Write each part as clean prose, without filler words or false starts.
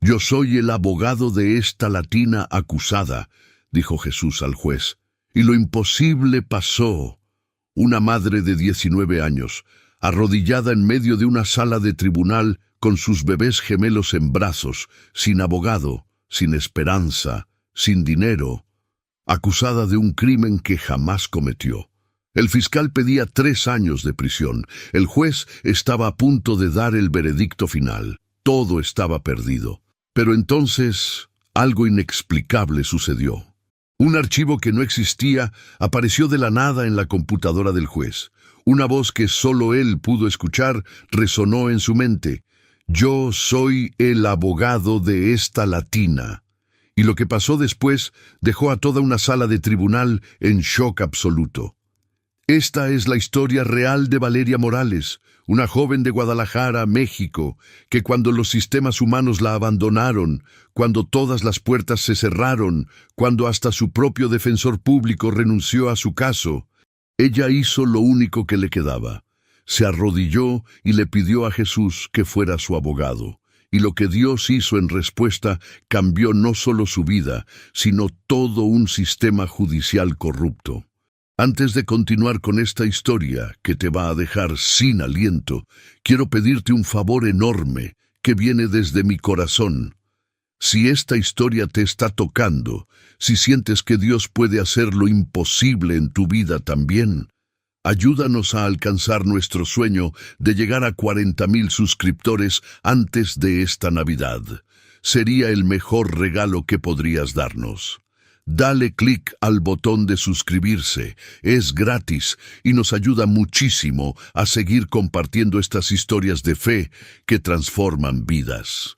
Yo soy el abogado de esta latina acusada, dijo Jesús al juez. Y lo imposible pasó. Una madre de 19 años, arrodillada en medio de una sala de tribunal con sus bebés gemelos en brazos, sin abogado, sin esperanza, sin dinero, acusada de un crimen que jamás cometió. El fiscal pedía 3 años de prisión. El juez estaba a punto de dar el veredicto final. Todo estaba perdido. Pero entonces algo inexplicable sucedió. Un archivo que no existía apareció de la nada en la computadora del juez. Una voz que solo él pudo escuchar resonó en su mente. Yo soy el abogado de esta latina. Y lo que pasó después dejó a toda una sala de tribunal en shock absoluto. Esta es la historia real de Valeria Morales, una joven de Guadalajara, México, que cuando los sistemas humanos la abandonaron, cuando todas las puertas se cerraron, cuando hasta su propio defensor público renunció a su caso, ella hizo lo único que le quedaba. Se arrodilló y le pidió a Jesús que fuera su abogado. Y lo que Dios hizo en respuesta cambió no solo su vida, sino todo un sistema judicial corrupto. Antes de continuar con esta historia, que te va a dejar sin aliento, quiero pedirte un favor enorme que viene desde mi corazón. Si esta historia te está tocando, si sientes que Dios puede hacer lo imposible en tu vida también, ayúdanos a alcanzar nuestro sueño de llegar a 40,000 suscriptores antes de esta Navidad. Sería el mejor regalo que podrías darnos. Dale clic al botón de suscribirse, es gratis y nos ayuda muchísimo a seguir compartiendo estas historias de fe que transforman vidas.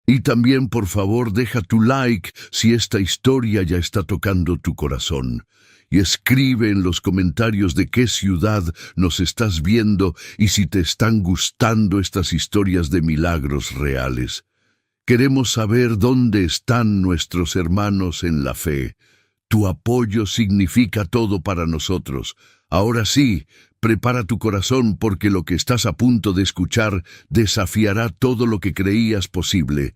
Y también, por favor, deja tu like si esta historia ya está tocando tu corazón. Y escribe en los comentarios de qué ciudad nos estás viendo y si te están gustando estas historias de milagros reales. Queremos saber dónde están nuestros hermanos en la fe. Tu apoyo significa todo para nosotros. Ahora sí, prepara tu corazón porque lo que estás a punto de escuchar desafiará todo lo que creías posible.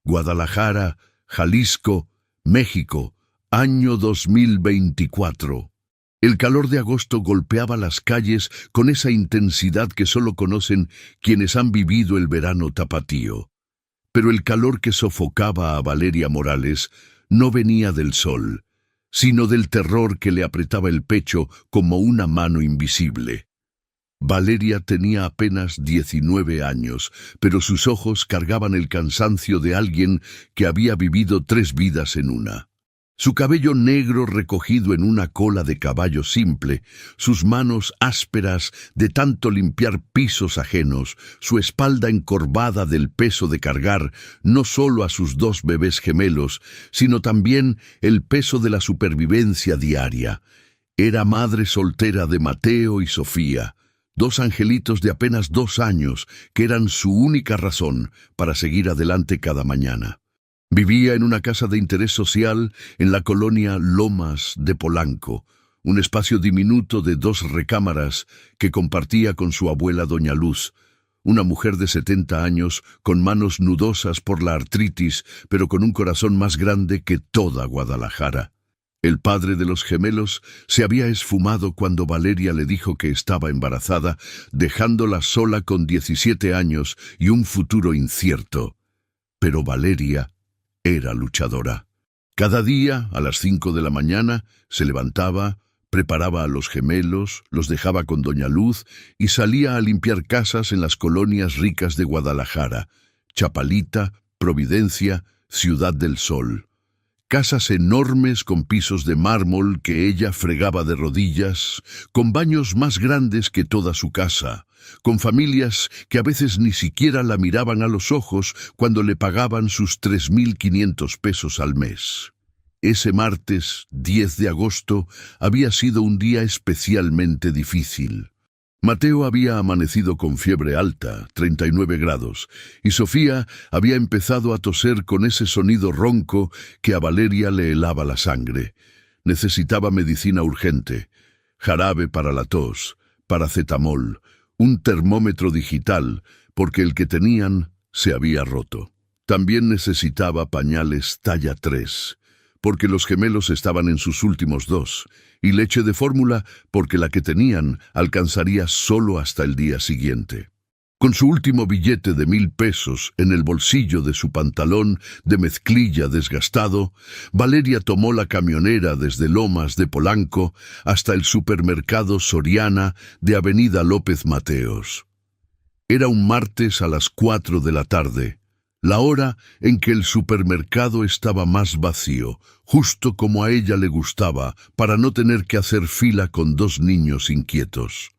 Guadalajara, Jalisco, México, año 2024. El calor de agosto golpeaba las calles con esa intensidad que solo conocen quienes han vivido el verano tapatío. Pero el calor que sofocaba a Valeria Morales no venía del sol, sino del terror que le apretaba el pecho como una mano invisible. Valeria tenía apenas 19 años, pero sus ojos cargaban el cansancio de alguien que había vivido 3 vidas en una. Su cabello negro recogido en una cola de caballo simple, sus manos ásperas de tanto limpiar pisos ajenos, su espalda encorvada del peso de cargar no solo a sus 2 bebés gemelos, sino también el peso de la supervivencia diaria. Era madre soltera de Mateo y Sofía, 2 angelitos de apenas 2 años que eran su única razón para seguir adelante cada mañana. Vivía en una casa de interés social en la colonia Lomas de Polanco, un espacio diminuto de 2 recámaras que compartía con su abuela Doña Luz, una mujer de 70 años con manos nudosas por la artritis, pero con un corazón más grande que toda Guadalajara. El padre de los gemelos se había esfumado cuando Valeria le dijo que estaba embarazada, dejándola sola con 17 años y un futuro incierto. Pero Valeria era luchadora. Cada día, a las 5 de la mañana, se levantaba, preparaba a los gemelos, los dejaba con Doña Luz y salía a limpiar casas en las colonias ricas de Guadalajara, Chapalita, Providencia, Ciudad del Sol. Casas enormes con pisos de mármol que ella fregaba de rodillas, con baños más grandes que toda su casa, con familias que a veces ni siquiera la miraban a los ojos cuando le pagaban sus 3,500 pesos al mes. Ese martes, 10 de agosto, había sido un día especialmente difícil. Mateo había amanecido con fiebre alta, 39 grados, y Sofía había empezado a toser con ese sonido ronco que a Valeria le helaba la sangre. Necesitaba medicina urgente, jarabe para la tos, paracetamol, un termómetro digital, porque el que tenían se había roto. También necesitaba pañales talla 3, porque los gemelos estaban en sus últimos 2, y leche de fórmula porque la que tenían alcanzaría solo hasta el día siguiente. Con su último billete de 1,000 pesos en el bolsillo de su pantalón de mezclilla desgastado, Valeria tomó la camionera desde Lomas de Polanco hasta el supermercado Soriana de Avenida López Mateos. Era un martes a las 4 de la tarde, la hora en que el supermercado estaba más vacío, justo como a ella le gustaba, para no tener que hacer fila con 2 niños inquietos.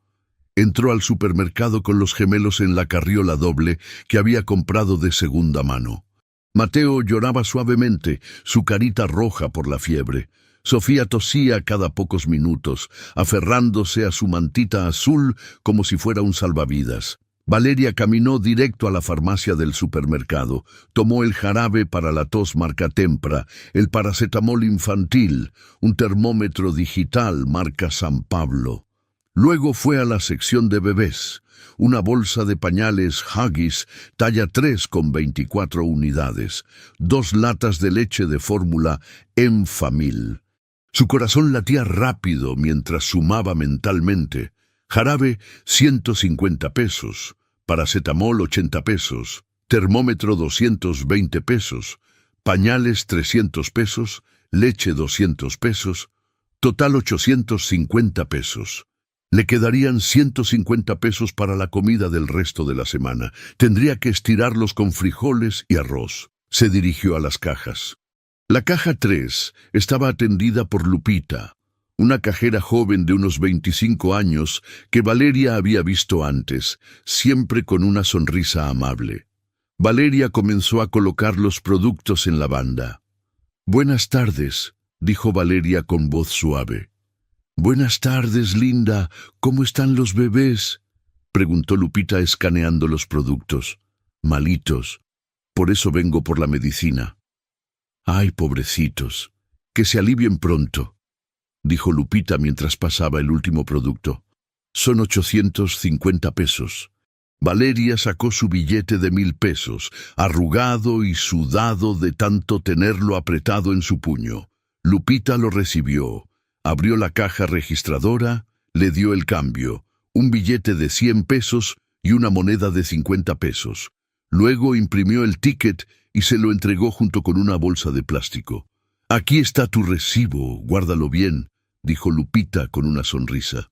Entró al supermercado con los gemelos en la carriola doble que había comprado de segunda mano. Mateo lloraba suavemente, su carita roja por la fiebre. Sofía tosía cada pocos minutos, aferrándose a su mantita azul como si fuera un salvavidas. Valeria caminó directo a la farmacia del supermercado, tomó el jarabe para la tos marca Tempra, el paracetamol infantil, un termómetro digital marca San Pablo. Luego fue a la sección de bebés, una bolsa de pañales Huggies talla 3 con 24 unidades, 2 latas de leche de fórmula Enfamil. Su corazón latía rápido mientras sumaba mentalmente. Jarabe, 150 pesos. Paracetamol, 80 pesos. Termómetro, 220 pesos. Pañales, 300 pesos. Leche, 200 pesos. Total, 850 pesos. Le quedarían 150 pesos para la comida del resto de la semana. Tendría que estirarlos con frijoles y arroz. Se dirigió a las cajas. La caja 3 estaba atendida por Lupita, una cajera joven de unos 25 años que Valeria había visto antes, siempre con una sonrisa amable. Valeria comenzó a colocar los productos en la banda. «Buenas tardes», dijo Valeria con voz suave. «Buenas tardes, linda. ¿Cómo están los bebés?», preguntó Lupita escaneando los productos. «Malitos. Por eso vengo por la medicina». «Ay, pobrecitos. Que se alivien pronto», dijo Lupita mientras pasaba el último producto. «Son 850 pesos». Valeria sacó su billete de 1,000 pesos, arrugado y sudado de tanto tenerlo apretado en su puño. Lupita lo recibió. Abrió la caja registradora, le dio el cambio, un billete de 100 pesos y una moneda de 50 pesos. Luego imprimió el ticket y se lo entregó junto con una bolsa de plástico. «Aquí está tu recibo, guárdalo bien», dijo Lupita con una sonrisa.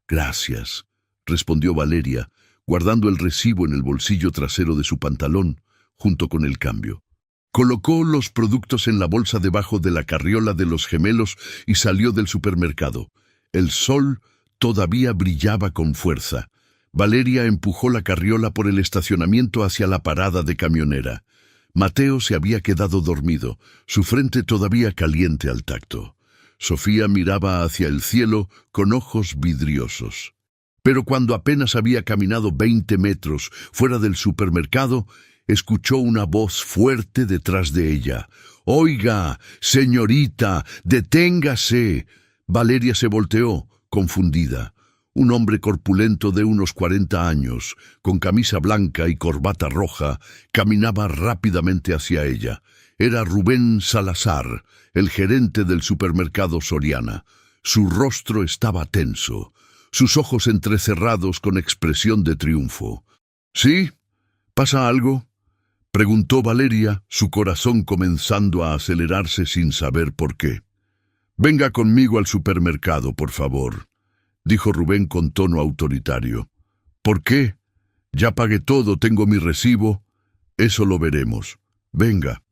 «Gracias», respondió Valeria, guardando el recibo en el bolsillo trasero de su pantalón, junto con el cambio. Colocó los productos en la bolsa debajo de la carriola de los gemelos y salió del supermercado. El sol todavía brillaba con fuerza. Valeria empujó la carriola por el estacionamiento hacia la parada de camionera. Mateo se había quedado dormido, su frente todavía caliente al tacto. Sofía miraba hacia el cielo con ojos vidriosos. Pero cuando apenas había caminado 20 metros fuera del supermercado, escuchó una voz fuerte detrás de ella. «Oiga, señorita, deténgase». Valeria se volteó, confundida. Un hombre corpulento de unos 40 años, con camisa blanca y corbata roja, caminaba rápidamente hacia ella. Era Rubén Salazar, el gerente del supermercado Soriana. Su rostro estaba tenso, sus ojos entrecerrados con expresión de triunfo. «¿Sí? ¿Pasa algo?», preguntó Valeria, su corazón comenzando a acelerarse sin saber por qué. «Venga conmigo al supermercado, por favor», dijo Rubén con tono autoritario. «¿Por qué? Ya pagué todo, tengo mi recibo». «Eso lo veremos. Venga».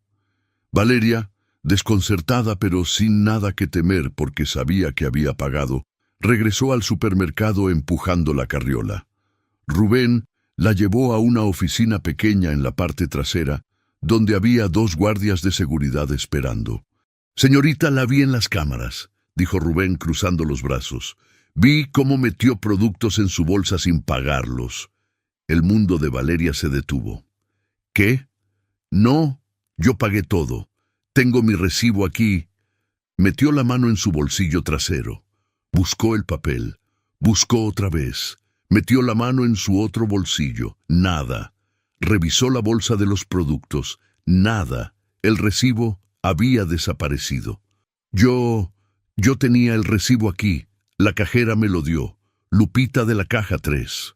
Valeria, desconcertada pero sin nada que temer porque sabía que había pagado, regresó al supermercado empujando la carriola. Rubén la llevó a una oficina pequeña en la parte trasera, donde había 2 guardias de seguridad esperando. «Señorita, la vi en las cámaras», dijo Rubén cruzando los brazos. «Vi cómo metió productos en su bolsa sin pagarlos». El mundo de Valeria se detuvo. «¿Qué? No, yo pagué todo. Tengo mi recibo aquí». Metió la mano en su bolsillo trasero. Buscó el papel. Buscó otra vez. Metió la mano en su otro bolsillo. Nada. Revisó la bolsa de los productos. Nada. El recibo había desaparecido. Yo tenía el recibo aquí. La cajera me lo dio. Lupita de la caja 3.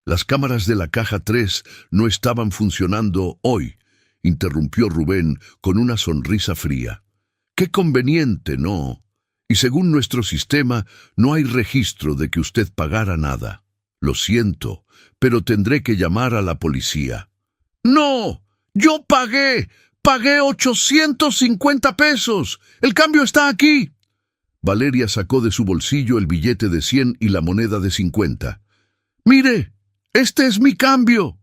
Las cámaras de la caja 3 no estaban funcionando hoy, interrumpió Rubén con una sonrisa fría. ¡Qué conveniente, ¿no? Y según nuestro sistema, no hay registro de que usted pagara nada. Lo siento, pero tendré que llamar a la policía. ¡No! ¡Yo pagué! ¡Pagué 850 pesos! ¡El cambio está aquí! Valeria sacó de su bolsillo el billete de 100 y la moneda de 50. ¡Mire! ¡Este es mi cambio!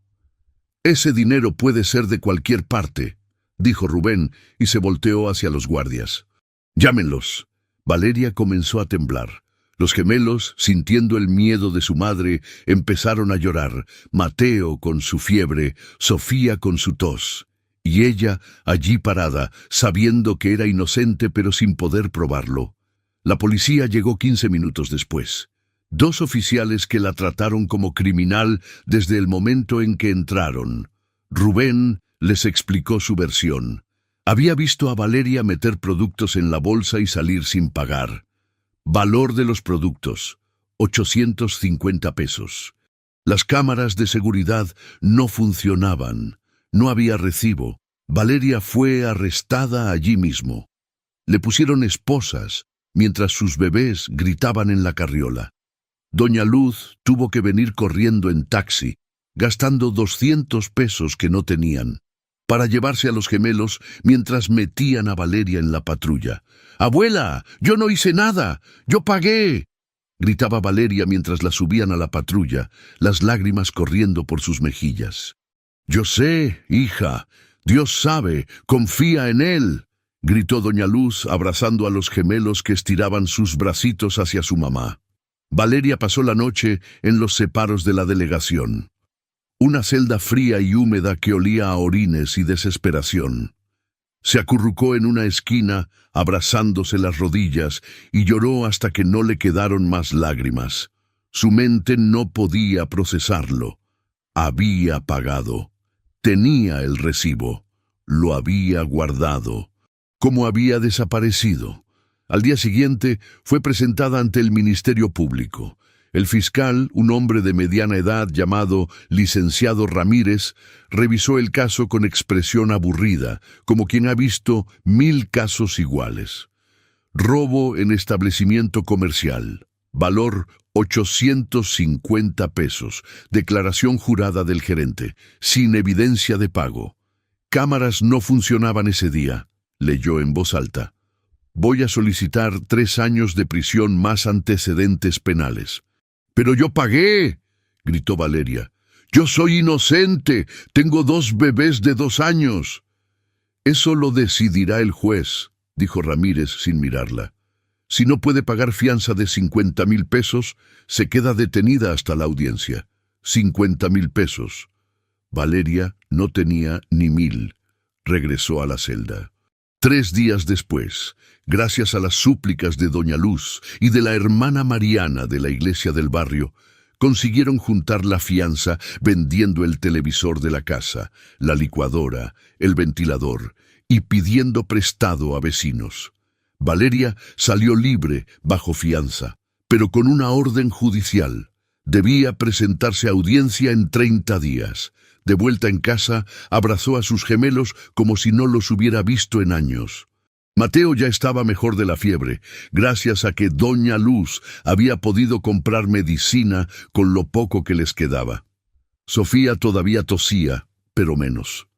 Ese dinero puede ser de cualquier parte, dijo Rubén y se volteó hacia los guardias. ¡Llámenlos! Valeria comenzó a temblar. Los gemelos, sintiendo el miedo de su madre, empezaron a llorar. Mateo con su fiebre, Sofía con su tos. Y ella, allí parada, sabiendo que era inocente pero sin poder probarlo. La policía llegó 15 minutos después. 2 oficiales que la trataron como criminal desde el momento en que entraron. Rubén les explicó su versión. Había visto a Valeria meter productos en la bolsa y salir sin pagar. Valor de los productos, 850 pesos. Las cámaras de seguridad no funcionaban. No había recibo. Valeria fue arrestada allí mismo. Le pusieron esposas, mientras sus bebés gritaban en la carriola. Doña Luz tuvo que venir corriendo en taxi, gastando 200 pesos que no tenían, para llevarse a los gemelos mientras metían a Valeria en la patrulla. «¡Abuela! ¡Yo no hice nada! ¡Yo pagué!», gritaba Valeria mientras la subían a la patrulla, las lágrimas corriendo por sus mejillas. «Yo sé, hija. Dios sabe. Confía en Él», gritó doña Luz abrazando a los gemelos que estiraban sus bracitos hacia su mamá. Valeria pasó la noche en los separos de la delegación. Una celda fría y húmeda que olía a orines y desesperación. Se acurrucó en una esquina, abrazándose las rodillas, y lloró hasta que no le quedaron más lágrimas. Su mente no podía procesarlo. Había pagado. Tenía el recibo. Lo había guardado. ¿Cómo había desaparecido? Al día siguiente fue presentada ante el Ministerio Público. El fiscal, un hombre de mediana edad llamado licenciado Ramírez, revisó el caso con expresión aburrida, como quien ha visto 1000 casos iguales. Robo en establecimiento comercial. Valor 850 pesos. Declaración jurada del gerente, sin evidencia de pago. Cámaras no funcionaban ese día, leyó en voz alta. Voy a solicitar 3 años de prisión más antecedentes penales. «¡Pero yo pagué!», gritó Valeria. «Yo soy inocente. Tengo 2 bebés de 2 años». «Eso lo decidirá el juez», dijo Ramírez sin mirarla. «Si no puede pagar fianza de 50,000 pesos, se queda detenida hasta la audiencia. 50,000 pesos. Valeria no tenía ni 1,000. Regresó a la celda. 3 días después, gracias a las súplicas de doña Luz y de la hermana Mariana de la iglesia del barrio, consiguieron juntar la fianza vendiendo el televisor de la casa, la licuadora, el ventilador y pidiendo prestado a vecinos. Valeria salió libre bajo fianza, pero con una orden judicial. Debía presentarse a audiencia en 30 días. De vuelta en casa, abrazó a sus gemelos como si no los hubiera visto en años. Mateo ya estaba mejor de la fiebre, gracias a que doña Luz había podido comprar medicina con lo poco que les quedaba. Sofía todavía tosía, pero menos.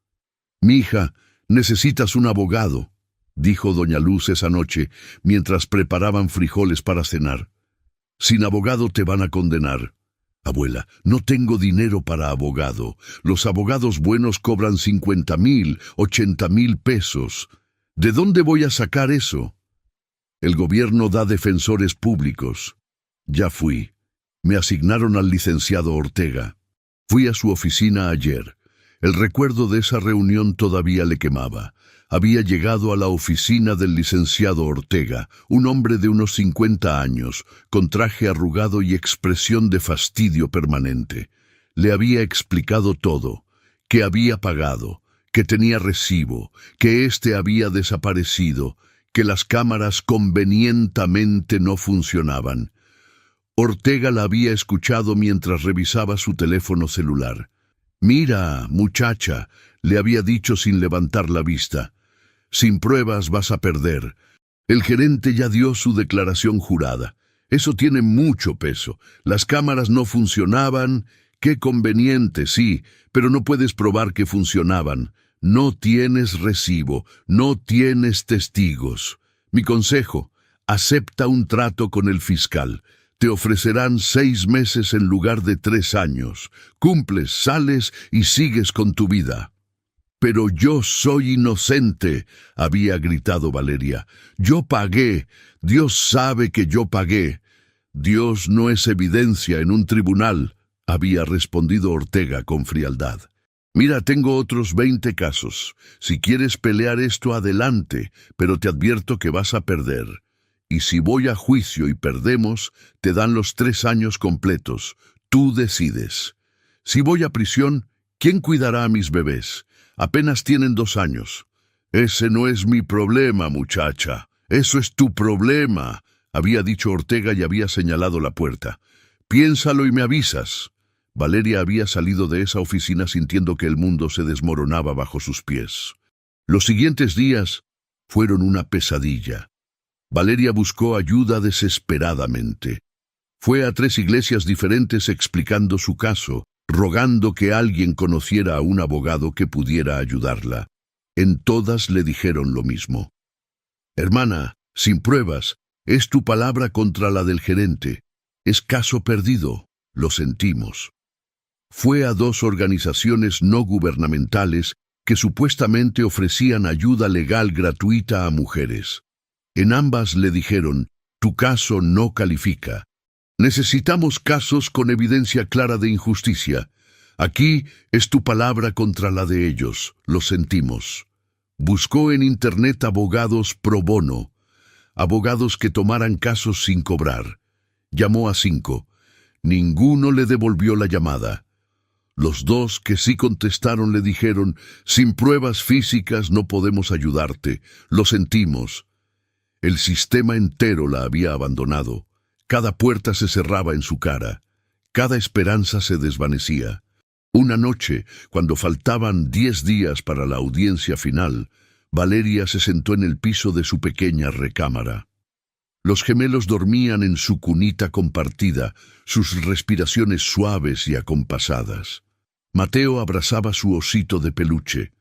«Mija, necesitas un abogado», dijo doña Luz esa noche, mientras preparaban frijoles para cenar. «Sin abogado te van a condenar». «Abuela, no tengo dinero para abogado. Los abogados buenos cobran 50,000, 80,000 pesos. ¿De dónde voy a sacar eso?» «El gobierno da defensores públicos». «Ya fui. Me asignaron al licenciado Ortega. Fui a su oficina ayer. El recuerdo de esa reunión todavía le quemaba. Había llegado a la oficina del licenciado Ortega, un hombre de unos 50 años, con traje arrugado y expresión de fastidio permanente. Le había explicado todo, que había pagado, que tenía recibo, que éste había desaparecido, que las cámaras convenientemente no funcionaban. Ortega la había escuchado mientras revisaba su teléfono celular. «Mira, muchacha», le había dicho sin levantar la vista. «Sin pruebas vas a perder. El gerente ya dio su declaración jurada. Eso tiene mucho peso. Las cámaras no funcionaban. Qué conveniente, sí, pero no puedes probar que funcionaban. No tienes recibo, no tienes testigos. Mi consejo, acepta un trato con el fiscal. Te ofrecerán 6 meses en lugar de 3 años. Cumples, sales y sigues con tu vida». «Pero yo soy inocente», había gritado Valeria. «Yo pagué. Dios sabe que yo pagué». «Dios no es evidencia en un tribunal», había respondido Ortega con frialdad. «Mira, tengo otros 20 casos. Si quieres pelear esto, adelante, pero te advierto que vas a perder. Y si voy a juicio y perdemos, te dan los 3 años completos. Tú decides. Si voy a prisión, ¿quién cuidará a mis bebés? Apenas tienen 2 años. Ese no es mi problema, muchacha. Eso es tu problema», había dicho Ortega y había señalado la puerta. «Piénsalo y me avisas». Valeria había salido de esa oficina sintiendo que el mundo se desmoronaba bajo sus pies. Los siguientes días fueron una pesadilla. Valeria buscó ayuda desesperadamente. Fue a 3 iglesias diferentes explicando su caso, rogando que alguien conociera a un abogado que pudiera ayudarla. En todas le dijeron lo mismo. «Hermana, sin pruebas, es tu palabra contra la del gerente. Es caso perdido, lo sentimos». Fue a 2 organizaciones no gubernamentales que supuestamente ofrecían ayuda legal gratuita a mujeres. En ambas le dijeron, «Tu caso no califica. Necesitamos casos con evidencia clara de injusticia. Aquí es tu palabra contra la de ellos, lo sentimos». Buscó en Internet abogados pro bono, abogados que tomaran casos sin cobrar. Llamó a 5. Ninguno le devolvió la llamada. Los 2 que sí contestaron le dijeron, «Sin pruebas físicas no podemos ayudarte, lo sentimos». El sistema entero la había abandonado. Cada puerta se cerraba en su cara. Cada esperanza se desvanecía. Una noche, cuando faltaban 10 días para la audiencia final, Valeria se sentó en el piso de su pequeña recámara. Los gemelos dormían en su cunita compartida, sus respiraciones suaves y acompasadas. Mateo abrazaba su osito de peluche.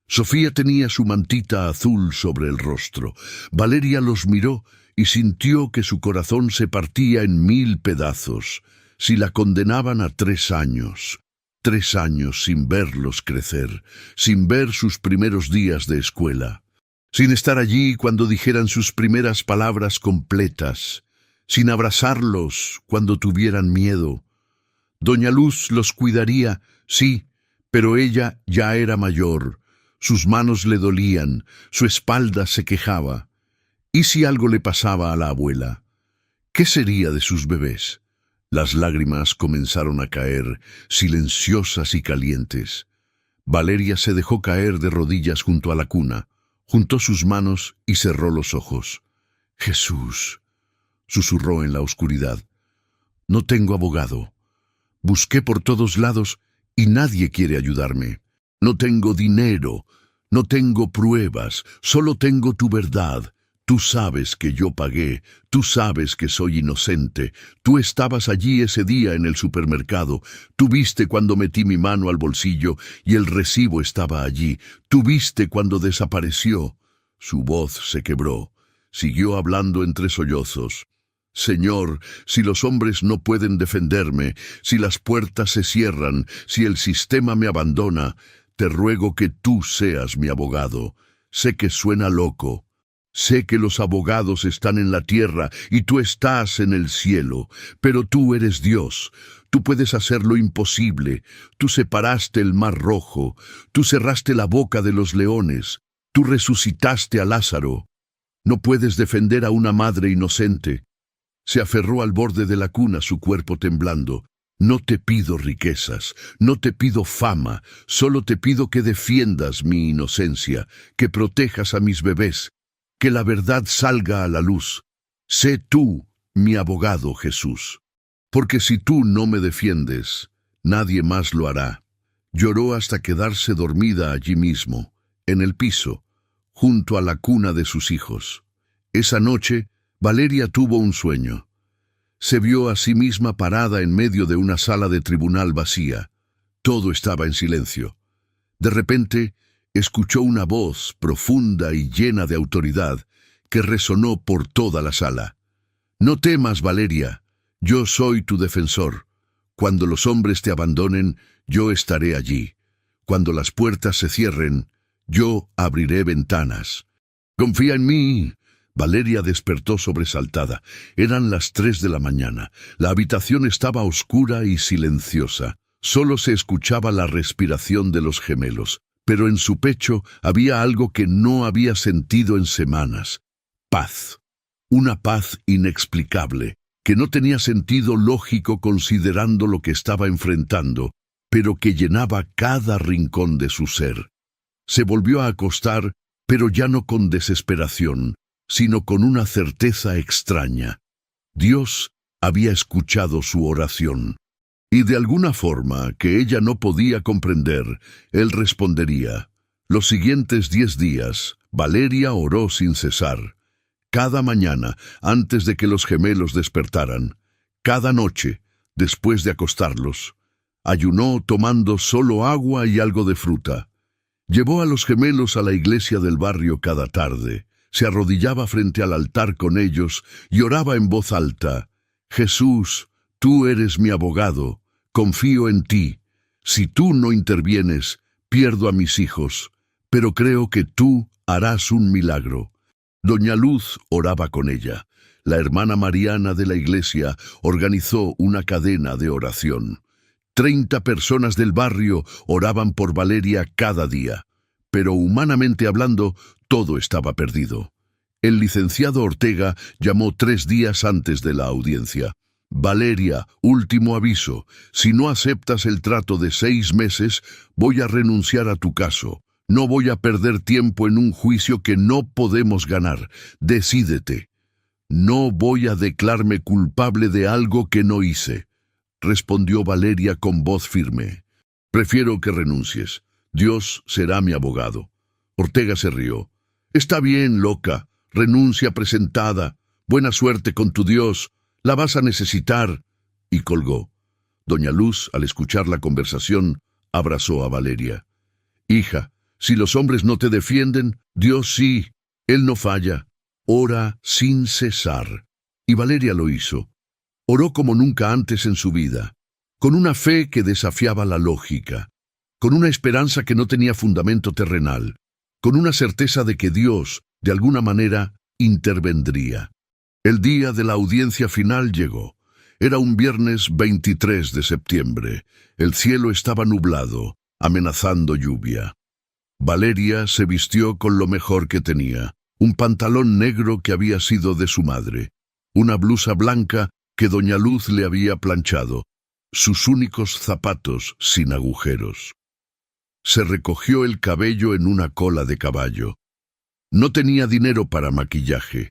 Sofía tenía su mantita azul sobre el rostro. Valeria los miró y sintió que su corazón se partía en 1000 pedazos. Si la condenaban a 3 años. 3 años sin verlos crecer, sin ver sus primeros días de escuela, sin estar allí cuando dijeran sus primeras palabras completas, sin abrazarlos cuando tuvieran miedo. Doña Luz los cuidaría, sí, pero ella ya era mayor. Sus manos le dolían, su espalda se quejaba. ¿Y si algo le pasaba a la abuela? ¿Qué sería de sus bebés? Las lágrimas comenzaron a caer, silenciosas y calientes. Valeria se dejó caer de rodillas junto a la cuna, juntó sus manos y cerró los ojos. «Jesús», susurró en la oscuridad, «no tengo abogado. Busqué por todos lados y nadie quiere ayudarme. No tengo dinero, no tengo pruebas, solo tengo tu verdad. Tú sabes que yo pagué, tú sabes que soy inocente, tú estabas allí ese día en el supermercado, tú viste cuando metí mi mano al bolsillo y el recibo estaba allí, tú viste cuando desapareció». Su voz se quebró, siguió hablando entre sollozos. «Señor, si los hombres no pueden defenderme, si las puertas se cierran, si el sistema me abandona, te ruego que tú seas mi abogado. Sé que suena loco. Sé que los abogados están en la tierra y tú estás en el cielo, pero tú eres Dios. Tú puedes hacer lo imposible. Tú separaste el mar rojo. Tú cerraste la boca de los leones. Tú resucitaste a Lázaro. No puedes defender a una madre inocente». Se aferró al borde de la cuna, su cuerpo temblando. No te pido riquezas, no te pido fama, solo te pido que defiendas mi inocencia, que protejas a mis bebés, que la verdad salga a la luz. Sé tú mi abogado, Jesús. Porque si tú no me defiendes, nadie más lo hará. Lloró hasta quedarse dormida allí mismo, en el piso, junto a la cuna de sus hijos. Esa noche, Valeria tuvo un sueño. Se vio a sí misma parada en medio de una sala de tribunal vacía. Todo estaba en silencio. De repente, escuchó una voz profunda y llena de autoridad que resonó por toda la sala. «No temas, Valeria, yo soy tu defensor. Cuando los hombres te abandonen, yo estaré allí. Cuando las puertas se cierren, yo abriré ventanas. Confía en mí». Valeria despertó sobresaltada. Eran las 3 de la mañana. La habitación estaba oscura y silenciosa. Solo se escuchaba la respiración de los gemelos, pero en su pecho había algo que no había sentido en semanas. Paz. Una paz inexplicable, que no tenía sentido lógico considerando lo que estaba enfrentando, pero que llenaba cada rincón de su ser. Se volvió a acostar, pero ya no con desesperación, sino con una certeza extraña. Dios había escuchado su oración. Y de alguna forma que ella no podía comprender, Él respondería. Los siguientes 10 días, Valeria oró sin cesar. Cada mañana, antes de que los gemelos despertaran. Cada noche, después de acostarlos. Ayunó tomando solo agua y algo de fruta. Llevó a los gemelos a la iglesia del barrio cada tarde. Se arrodillaba frente al altar con ellos y oraba en voz alta. «Jesús, tú eres mi abogado, confío en ti. Si tú no intervienes, pierdo a mis hijos, pero creo que tú harás un milagro». Doña Luz oraba con ella. La hermana Mariana de la iglesia organizó una cadena de oración. 30 personas del barrio oraban por Valeria cada día. Pero humanamente hablando, todo estaba perdido. El licenciado Ortega llamó 3 días antes de la audiencia. «Valeria, último aviso. Si no aceptas el trato de 6 meses, voy a renunciar a tu caso. No voy a perder tiempo en un juicio que no podemos ganar. Decídete». «No voy a declararme culpable de algo que no hice», respondió Valeria con voz firme. «Prefiero que renuncies. Dios será mi abogado». Ortega se rió. «Está bien, loca. Renuncia presentada. Buena suerte con tu Dios. La vas a necesitar». Y colgó. Doña Luz, al escuchar la conversación, abrazó a Valeria. «Hija, si los hombres no te defienden, Dios sí. Él no falla. Ora sin cesar». Y Valeria lo hizo. Oró como nunca antes en su vida, con una fe que desafiaba la lógica, con una esperanza que no tenía fundamento terrenal, con una certeza de que Dios, de alguna manera, intervendría. El día de la audiencia final llegó. Era un viernes 23 de septiembre. El cielo estaba nublado, amenazando lluvia. Valeria se vistió con lo mejor que tenía, un pantalón negro que había sido de su madre, una blusa blanca que doña Luz le había planchado, sus únicos zapatos sin agujeros. Se recogió el cabello en una cola de caballo. No tenía dinero para maquillaje.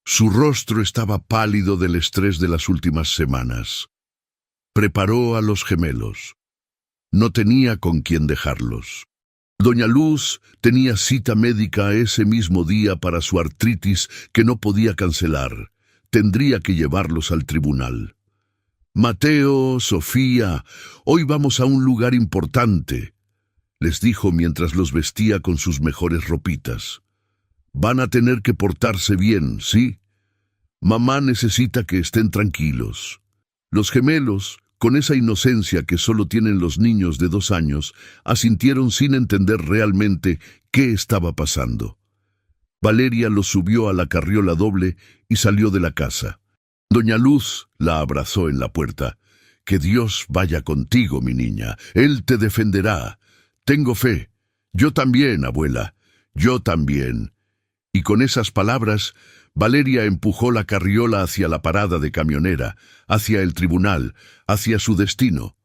Su rostro estaba pálido del estrés de las últimas semanas. Preparó a los gemelos. No tenía con quién dejarlos. Doña Luz tenía cita médica ese mismo día para su artritis que no podía cancelar. Tendría que llevarlos al tribunal. «Mateo, Sofía, hoy vamos a un lugar importante», les dijo mientras los vestía con sus mejores ropitas. «Van a tener que portarse bien, ¿sí? Mamá necesita que estén tranquilos». Los gemelos, con esa inocencia que solo tienen los niños de 2 años, asintieron sin entender realmente qué estaba pasando. Valeria los subió a la carriola doble y salió de la casa. Doña Luz la abrazó en la puerta. «Que Dios vaya contigo, mi niña. Él te defenderá. Tengo fe. Yo también, abuela. Yo también». Y con esas palabras, Valeria empujó la carriola hacia la parada de camionera, hacia el tribunal, hacia su destino.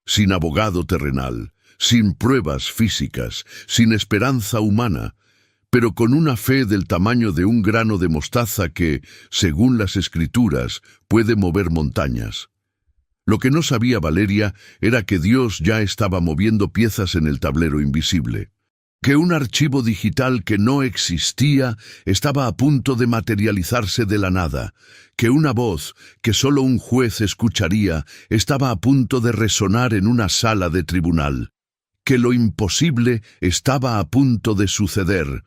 Sin abogado terrenal, sin pruebas físicas, sin esperanza humana, pero con una fe del tamaño de un grano de mostaza que, según las Escrituras, puede mover montañas. Lo que no sabía Valeria era que Dios ya estaba moviendo piezas en el tablero invisible, que un archivo digital que no existía estaba a punto de materializarse de la nada, que una voz que solo un juez escucharía estaba a punto de resonar en una sala de tribunal, que lo imposible estaba a punto de suceder,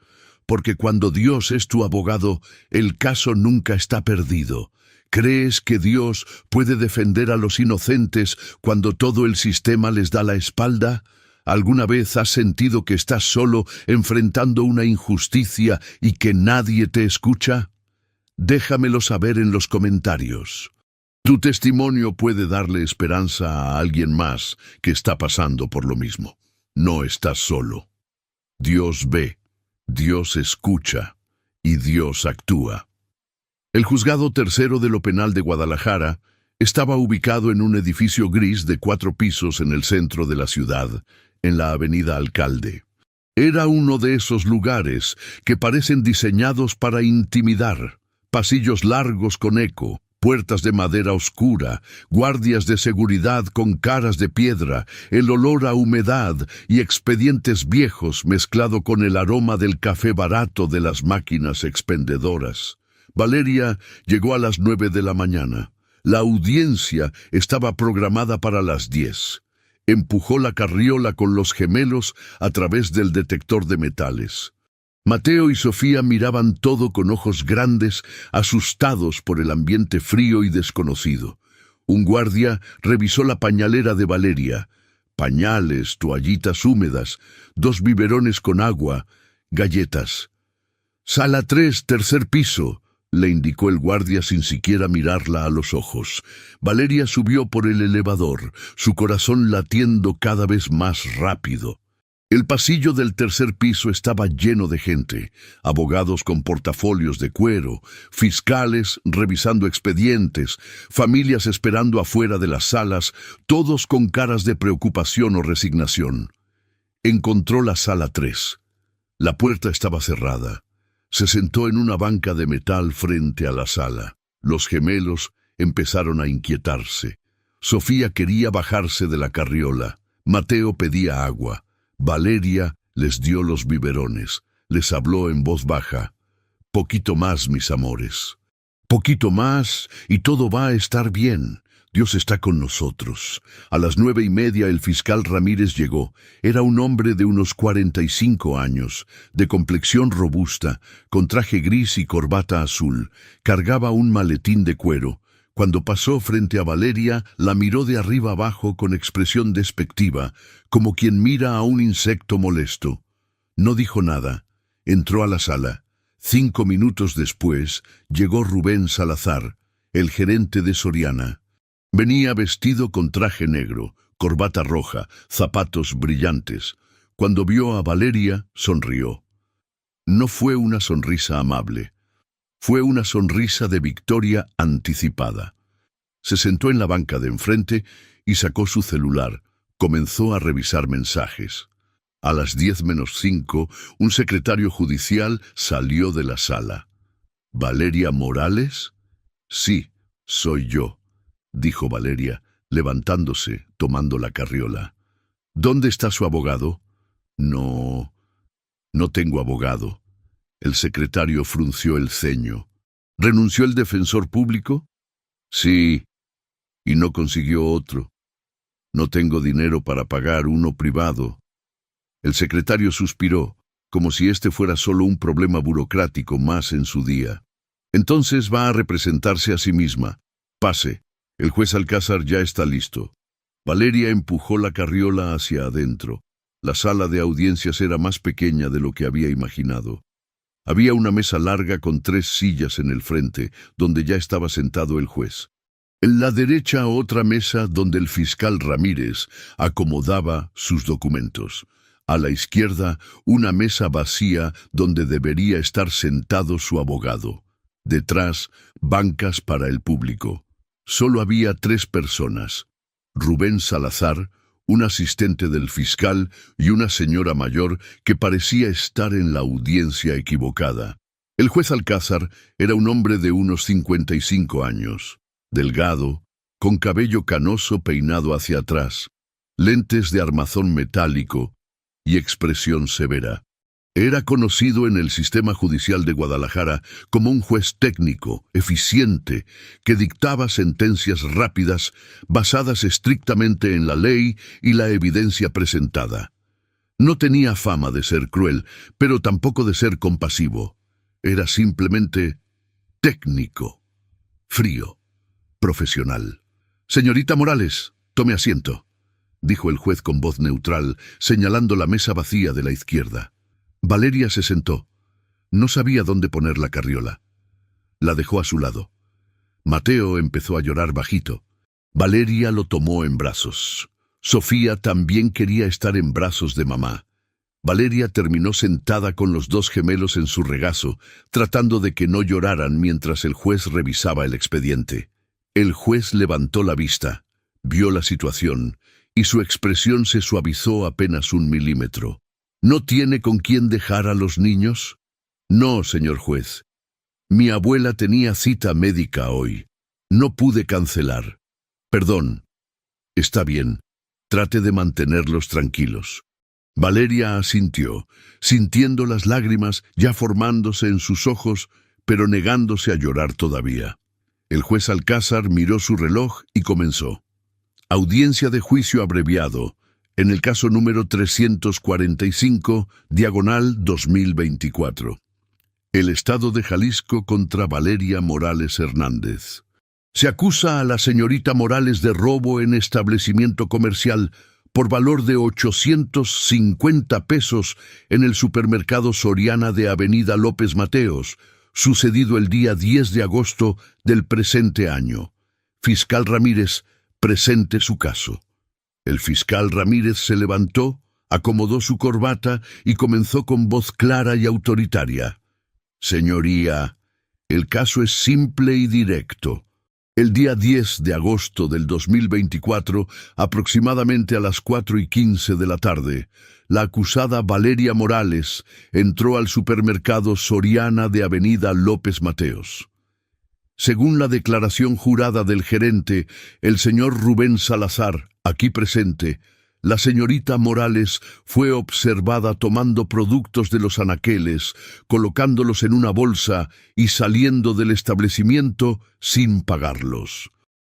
porque cuando Dios es tu abogado, el caso nunca está perdido. ¿Crees que Dios puede defender a los inocentes cuando todo el sistema les da la espalda? ¿Alguna vez has sentido que estás solo enfrentando una injusticia y que nadie te escucha? Déjamelo saber en los comentarios. Tu testimonio puede darle esperanza a alguien más que está pasando por lo mismo. No estás solo. Dios ve, Dios escucha y Dios actúa. El Juzgado Tercero de lo Penal de Guadalajara estaba ubicado en un edificio gris de 4 pisos en el centro de la ciudad, en la Avenida Alcalde. Era uno de esos lugares que parecen diseñados para intimidar. Pasillos largos con eco, puertas de madera oscura, guardias de seguridad con caras de piedra, el olor a humedad y expedientes viejos mezclado con el aroma del café barato de las máquinas expendedoras. Valeria llegó a las 9 de la mañana. La audiencia estaba programada para las 10. Empujó la carriola con los gemelos a través del detector de metales. Mateo y Sofía miraban todo con ojos grandes, asustados por el ambiente frío y desconocido. Un guardia revisó la pañalera de Valeria. Pañales, toallitas húmedas, 2 biberones con agua, galletas. «Sala 3, tercer piso», le indicó el guardia sin siquiera mirarla a los ojos. Valeria subió por el elevador, su corazón latiendo cada vez más rápido. El pasillo del tercer piso estaba lleno de gente, abogados con portafolios de cuero, fiscales revisando expedientes, familias esperando afuera de las salas, todos con caras de preocupación o resignación. Encontró la sala 3. La puerta estaba cerrada. Se sentó en una banca de metal frente a la sala. Los gemelos empezaron a inquietarse. Sofía quería bajarse de la carriola. Mateo pedía agua. Valeria les dio los biberones. Les habló en voz baja. «Poquito más, mis amores. Poquito más y todo va a estar bien. Dios está con nosotros». A las 9:30 el fiscal Ramírez llegó. Era un hombre de unos 45 años, de complexión robusta, con traje gris y corbata azul. Cargaba un maletín de cuero. Cuando pasó frente a Valeria, la miró de arriba abajo con expresión despectiva, como quien mira a un insecto molesto. No dijo nada. Entró a la sala. 5 minutos después, llegó Rubén Salazar, el gerente de Soriana. Venía vestido con traje negro, corbata roja, zapatos brillantes. Cuando vio a Valeria, sonrió. No fue una sonrisa amable. Fue una sonrisa de victoria anticipada. Se sentó en la banca de enfrente y sacó su celular. Comenzó a revisar mensajes. A las 10:05, un secretario judicial salió de la sala. «¿Valeria Morales?» «Sí, soy yo», dijo Valeria, levantándose, tomando la carriola. «¿Dónde está su abogado?» No tengo abogado». El secretario frunció el ceño. «¿Renunció el defensor público?» «Sí, y no consiguió otro. No tengo dinero para pagar uno privado». El secretario suspiró, como si este fuera solo un problema burocrático más en su día. «Entonces va a representarse a sí misma. Pase. El juez Alcázar ya está listo». Valeria empujó la carriola hacia adentro. La sala de audiencias era más pequeña de lo que había imaginado. Había una mesa larga con 3 sillas en el frente, donde ya estaba sentado el juez. En la derecha otra mesa donde el fiscal Ramírez acomodaba sus documentos. A la izquierda, una mesa vacía donde debería estar sentado su abogado. Detrás, bancas para el público. Solo había 3 personas: Rubén Salazar, un asistente del fiscal y una señora mayor que parecía estar en la audiencia equivocada. El juez Alcázar era un hombre de unos 55 años, delgado, con cabello canoso peinado hacia atrás, lentes de armazón metálico y expresión severa. Era conocido en el sistema judicial de Guadalajara como un juez técnico, eficiente, que dictaba sentencias rápidas, basadas estrictamente en la ley y la evidencia presentada. No tenía fama de ser cruel, pero tampoco de ser compasivo. Era simplemente técnico, frío, profesional. «Señorita Morales, tome asiento», dijo el juez con voz neutral, señalando la mesa vacía de la izquierda. Valeria se sentó. No sabía dónde poner la carriola. La dejó a su lado. Mateo empezó a llorar bajito. Valeria lo tomó en brazos. Sofía también quería estar en brazos de mamá. Valeria terminó sentada con los 2 gemelos en su regazo, tratando de que no lloraran mientras el juez revisaba el expediente. El juez levantó la vista, vio la situación, y su expresión se suavizó apenas 1 milímetro. ¿No tiene con quién dejar a los niños? No, señor juez. Mi abuela tenía cita médica hoy. No pude cancelar. Perdón. Está bien. Trate de mantenerlos tranquilos. Valeria asintió, sintiendo las lágrimas ya formándose en sus ojos, pero negándose a llorar todavía. El juez Alcázar miró su reloj y comenzó. Audiencia de juicio abreviado. En el caso número 345, diagonal 2024. El Estado de Jalisco contra Valeria Morales Hernández. Se acusa a la señorita Morales de robo en establecimiento comercial por valor de 850 pesos en el supermercado Soriana de Avenida López Mateos, sucedido el día 10 de agosto del presente año. Fiscal Ramírez, presente su caso. El fiscal Ramírez se levantó, acomodó su corbata y comenzó con voz clara y autoritaria. Señoría, el caso es simple y directo. El día 10 de agosto del 2024, aproximadamente a las 4:15 de la tarde, la acusada Valeria Morales entró al supermercado Soriana de Avenida López Mateos. Según la declaración jurada del gerente, el señor Rubén Salazar, aquí presente, la señorita Morales fue observada tomando productos de los anaqueles, colocándolos en una bolsa y saliendo del establecimiento sin pagarlos.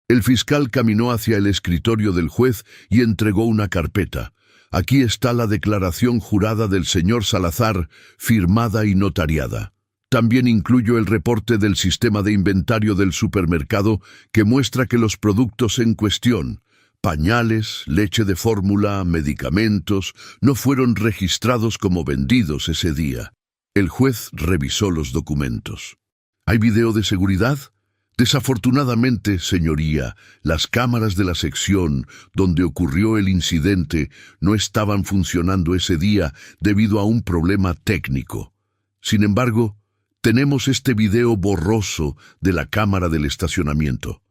El fiscal caminó hacia el escritorio del juez y entregó una carpeta. Aquí está la declaración jurada del señor Salazar, firmada y notariada. También incluyo el reporte del sistema de inventario del supermercado que muestra que los productos en cuestión, pañales, leche de fórmula, medicamentos, no fueron registrados como vendidos ese día. El juez revisó los documentos. ¿Hay video de seguridad? Desafortunadamente, señoría, las cámaras de la sección donde ocurrió el incidente no estaban funcionando ese día debido a un problema técnico. Sin embargo, tenemos este video borroso de la cámara del estacionamiento.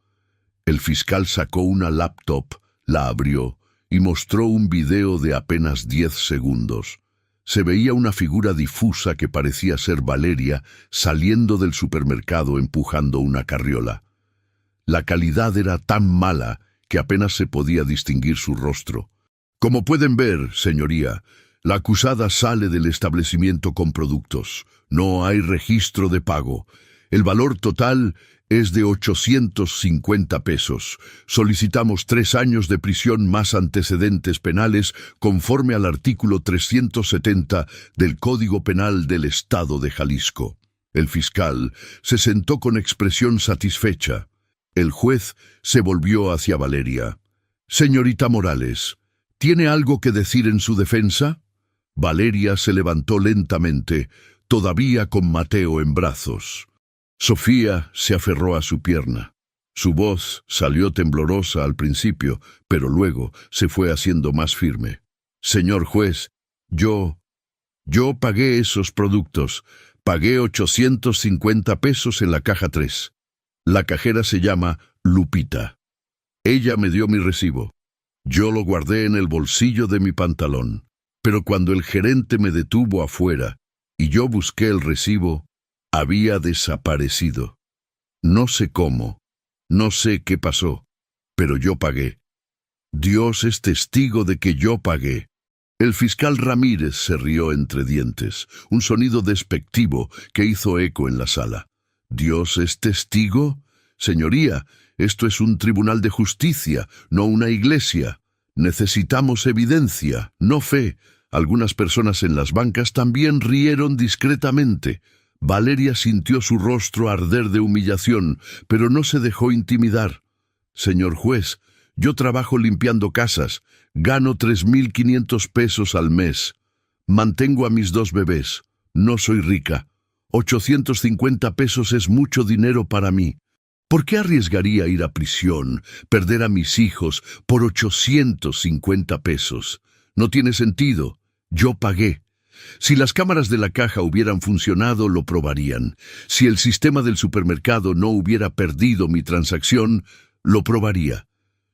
El fiscal sacó una laptop, la abrió y mostró un video de apenas 10 segundos. Se veía una figura difusa que parecía ser Valeria saliendo del supermercado empujando una carriola. La calidad era tan mala que apenas se podía distinguir su rostro. Como pueden ver, señoría, la acusada sale del establecimiento con productos. No hay registro de pago. El valor total es de 850 pesos. Solicitamos 3 años de prisión más antecedentes penales conforme al artículo 370 del Código Penal del Estado de Jalisco. El fiscal se sentó con expresión satisfecha. El juez se volvió hacia Valeria. Señorita Morales, ¿tiene algo que decir en su defensa? Valeria se levantó lentamente, todavía con Mateo en brazos. Sofía se aferró a su pierna. Su voz salió temblorosa al principio, pero luego se fue haciendo más firme. Señor juez, Yo pagué esos productos. Pagué 850 pesos en la caja 3. La cajera se llama Lupita. Ella me dio mi recibo. Yo lo guardé en el bolsillo de mi pantalón. Pero cuando el gerente me detuvo afuera y yo busqué el recibo, había desaparecido. No sé cómo, no sé qué pasó, pero yo pagué. Dios es testigo de que yo pagué. El fiscal Ramírez se rió entre dientes, un sonido despectivo que hizo eco en la sala. ¿Dios es testigo? Señoría, esto es un tribunal de justicia, no una iglesia. Necesitamos evidencia, no fe. Algunas personas en las bancas también rieron discretamente. Valeria sintió su rostro arder de humillación, pero no se dejó intimidar. Señor juez, yo trabajo limpiando casas, gano 3.500 pesos al mes. Mantengo a mis 2 bebés. No soy rica. 850 pesos es mucho dinero para mí. ¿Por qué arriesgaría ir a prisión, perder a mis hijos por 850 pesos? No tiene sentido. Yo pagué. Si las cámaras de la caja hubieran funcionado, lo probarían. Si el sistema del supermercado no hubiera perdido mi transacción, lo probaría.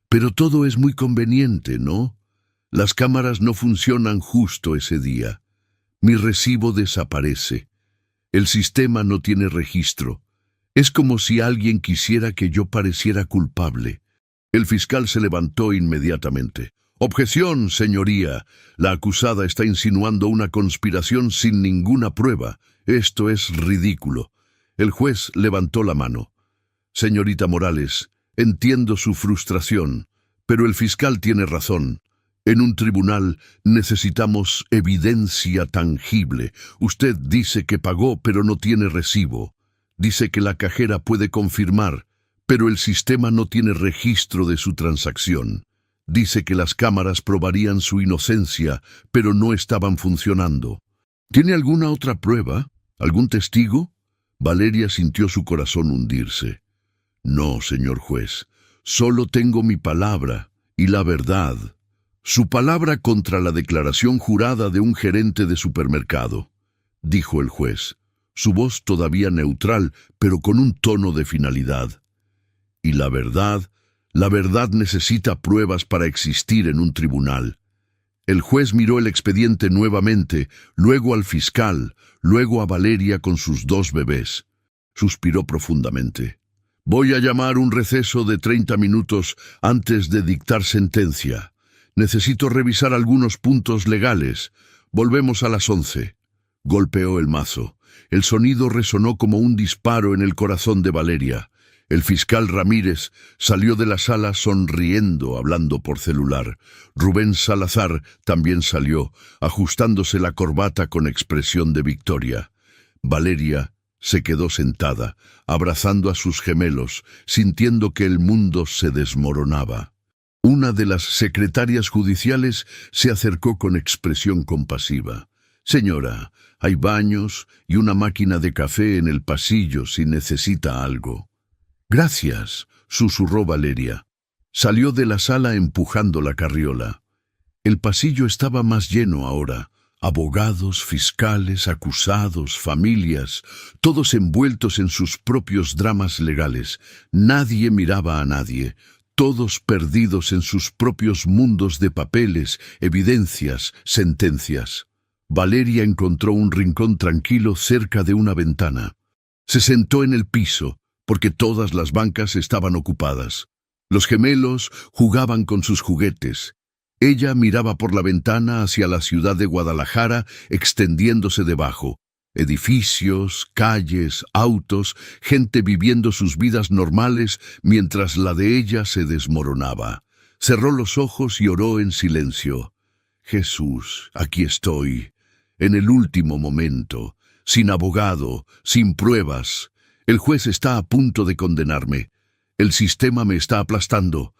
Pero todo es muy conveniente, ¿no? Las cámaras no funcionan justo ese día. Mi recibo desaparece. El sistema no tiene registro. Es como si alguien quisiera que yo pareciera culpable. El fiscal se levantó inmediatamente. «Objeción, señoría. La acusada está insinuando una conspiración sin ninguna prueba. Esto es ridículo». El juez levantó la mano. «Señorita Morales, entiendo su frustración, pero el fiscal tiene razón. En un tribunal necesitamos evidencia tangible. Usted dice que pagó, pero no tiene recibo. Dice que la cajera puede confirmar, pero el sistema no tiene registro de su transacción. Dice que las cámaras probarían su inocencia, pero no estaban funcionando. ¿Tiene alguna otra prueba? ¿Algún testigo?» Valeria sintió su corazón hundirse. «No, señor juez. Solo tengo mi palabra y la verdad. Su palabra contra la declaración jurada de un gerente de supermercado», dijo el juez, su voz todavía neutral, pero con un tono de finalidad. «Y la verdad necesita pruebas para existir en un tribunal». El juez miró el expediente nuevamente, luego al fiscal, luego a Valeria con sus 2 bebés. Suspiró profundamente. «Voy a llamar un receso de 30 minutos antes de dictar sentencia. Necesito revisar algunos puntos legales. Volvemos a las 11. Golpeó el mazo. El sonido resonó como un disparo en el corazón de Valeria. El fiscal Ramírez salió de la sala sonriendo, hablando por celular. Rubén Salazar también salió, ajustándose la corbata con expresión de victoria. Valeria se quedó sentada, abrazando a sus gemelos, sintiendo que el mundo se desmoronaba. Una de las secretarias judiciales se acercó con expresión compasiva. «Señora, hay baños y una máquina de café en el pasillo si necesita algo». «Gracias», susurró Valeria. Salió de la sala empujando la carriola. El pasillo estaba más lleno ahora. Abogados, fiscales, acusados, familias, todos envueltos en sus propios dramas legales. Nadie miraba a nadie, todos perdidos en sus propios mundos de papeles, evidencias, sentencias. Valeria encontró un rincón tranquilo cerca de una ventana. Se sentó en el piso, porque todas las bancas estaban ocupadas. Los gemelos jugaban con sus juguetes. Ella miraba por la ventana hacia la ciudad de Guadalajara extendiéndose debajo. Edificios, calles, autos, gente viviendo sus vidas normales mientras la de ella se desmoronaba. Cerró los ojos y oró en silencio. «Jesús, aquí estoy, en el último momento, sin abogado, sin pruebas. El juez está a punto de condenarme. El sistema me está aplastando.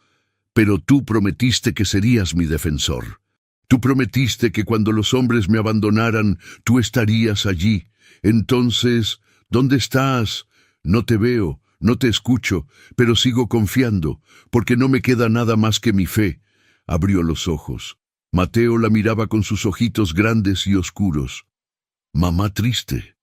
Pero tú prometiste que serías mi defensor. Tú prometiste que cuando los hombres me abandonaran, tú estarías allí. Entonces, ¿dónde estás? No te veo, no te escucho, pero sigo confiando, porque no me queda nada más que mi fe». Abrió los ojos. Mateo la miraba con sus ojitos grandes y oscuros. «Mamá triste».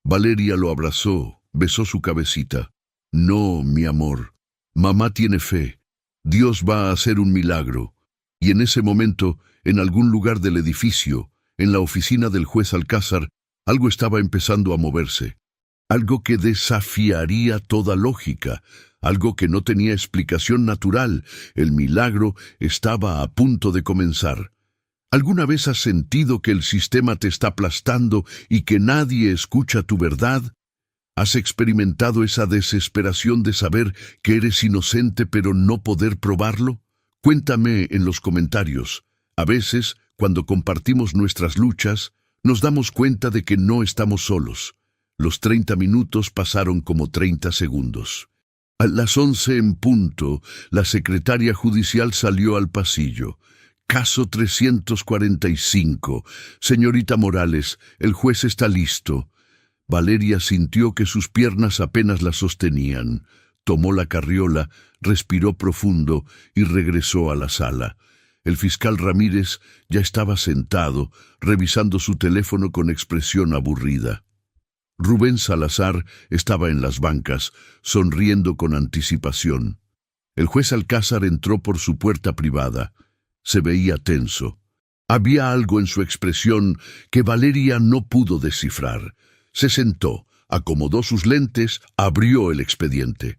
Valeria lo abrazó, besó su cabecita. «No, mi amor. Mamá tiene fe. Dios va a hacer un milagro». Y en ese momento, en algún lugar del edificio, en la oficina del juez Alcázar, algo estaba empezando a moverse. Algo que desafiaría toda lógica, algo que no tenía explicación natural. El milagro estaba a punto de comenzar. ¿Alguna vez has sentido que el sistema te está aplastando y que nadie escucha tu verdad? ¿Has experimentado esa desesperación de saber que eres inocente pero no poder probarlo? Cuéntame en los comentarios. A veces, cuando compartimos nuestras luchas, nos damos cuenta de que no estamos solos. Los 30 minutos pasaron como 30 segundos. A las 11 en punto, la secretaria judicial salió al pasillo. Caso 345. Señorita Morales, el juez está listo. Valeria sintió que sus piernas apenas la sostenían. Tomó la carriola, respiró profundo y regresó a la sala. El fiscal Ramírez ya estaba sentado, revisando su teléfono con expresión aburrida. Rubén Salazar estaba en las bancas, sonriendo con anticipación. El juez Alcázar entró por su puerta privada. Se veía tenso. Había algo en su expresión que Valeria no pudo descifrar. Se sentó, acomodó sus lentes, abrió el expediente.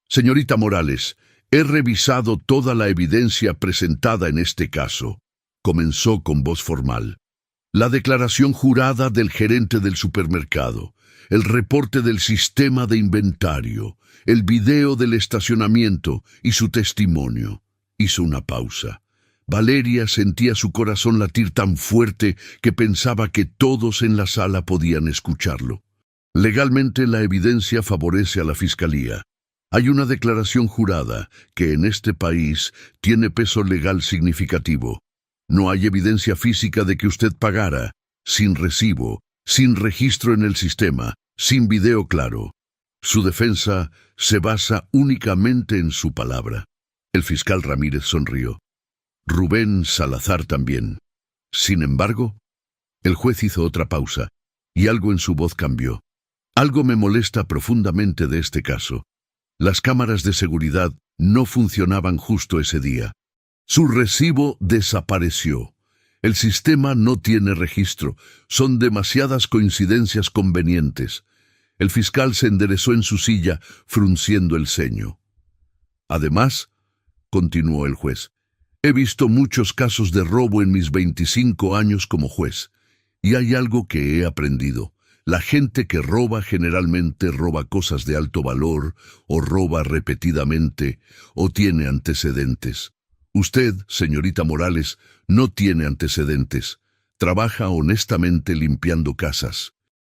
Señorita Morales, he revisado toda la evidencia presentada en este caso. Comenzó con voz formal. La declaración jurada del gerente del supermercado, el reporte del sistema de inventario, el video del estacionamiento y su testimonio. Hizo una pausa. Valeria sentía su corazón latir tan fuerte que pensaba que todos en la sala podían escucharlo. Legalmente la evidencia favorece a la fiscalía. Hay una declaración jurada que en este país tiene peso legal significativo. No hay evidencia física de que usted pagara, sin recibo, sin registro en el sistema, sin video claro. Su defensa se basa únicamente en su palabra. El fiscal Ramírez sonrió. Rubén Salazar también. Sin embargo, el juez hizo otra pausa, y algo en su voz cambió. Algo me molesta profundamente de este caso. Las cámaras de seguridad no funcionaban justo ese día. Su recibo desapareció. El sistema no tiene registro. Son demasiadas coincidencias convenientes. El fiscal se enderezó en su silla, frunciendo el ceño. Además, continuó el juez, he visto muchos casos de robo en mis 25 años como juez, y hay algo que he aprendido. La gente que roba generalmente roba cosas de alto valor, o roba repetidamente, o tiene antecedentes. Usted, señorita Morales, no tiene antecedentes. Trabaja honestamente limpiando casas.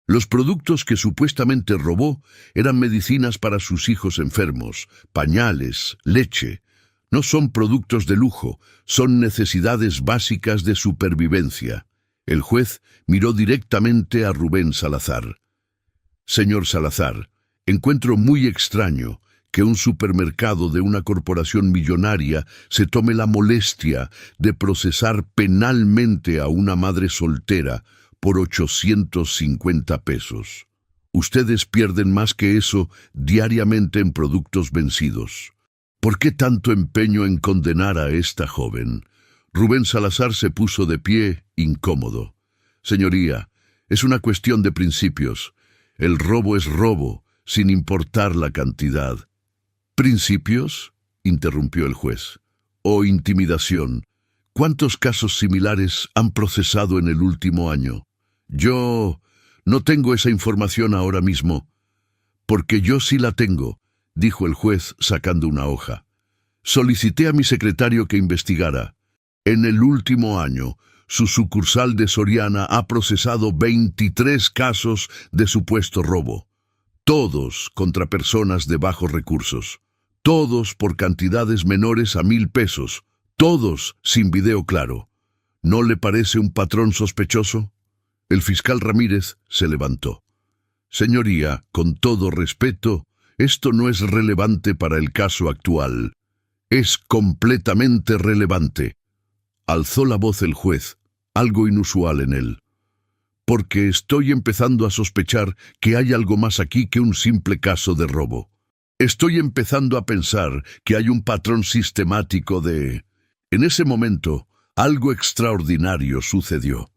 Los productos que supuestamente robó eran medicinas para sus hijos enfermos, pañales, leche. No son productos de lujo, son necesidades básicas de supervivencia. El juez miró directamente a Rubén Salazar. Señor Salazar, encuentro muy extraño que un supermercado de una corporación millonaria se tome la molestia de procesar penalmente a una madre soltera por 850 pesos. Ustedes pierden más que eso diariamente en productos vencidos. ¿Por qué tanto empeño en condenar a esta joven? Rubén Salazar se puso de pie, incómodo. Señoría, es una cuestión de principios. El robo es robo, sin importar la cantidad. ¿Principios?, interrumpió el juez. ¿O intimidación? ¿Cuántos casos similares han procesado en el último año? Yo no tengo esa información ahora mismo. Porque yo sí la tengo, dijo el juez sacando una hoja. Solicité a mi secretario que investigara. En el último año, su sucursal de Soriana ha procesado 23 casos de supuesto robo. Todos contra personas de bajos recursos. Todos por cantidades menores a 1,000 pesos. Todos sin video claro. ¿No le parece un patrón sospechoso? El fiscal Ramírez se levantó. Señoría, con todo respeto, esto no es relevante para el caso actual. Es completamente relevante. alzó la voz el juez, algo inusual en él. Porque estoy empezando a sospechar que hay algo más aquí que un simple caso de robo. Estoy empezando a pensar que hay un patrón sistemático de... En ese momento, algo extraordinario sucedió.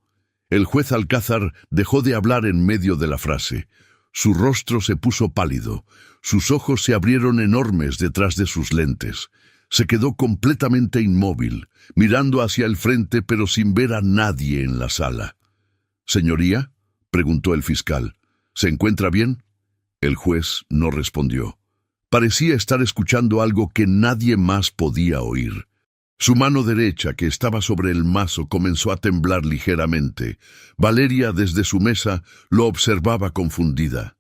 El juez Alcázar dejó de hablar en medio de la frase. Su rostro se puso pálido. Sus ojos se abrieron enormes detrás de sus lentes. Se quedó completamente inmóvil, mirando hacia el frente pero sin ver a nadie en la sala. «Señoría», preguntó el fiscal, «¿se encuentra bien?» El juez no respondió. Parecía estar escuchando algo que nadie más podía oír. Su mano derecha, que estaba sobre el mazo, comenzó a temblar ligeramente. Valeria, desde su mesa, lo observaba confundida.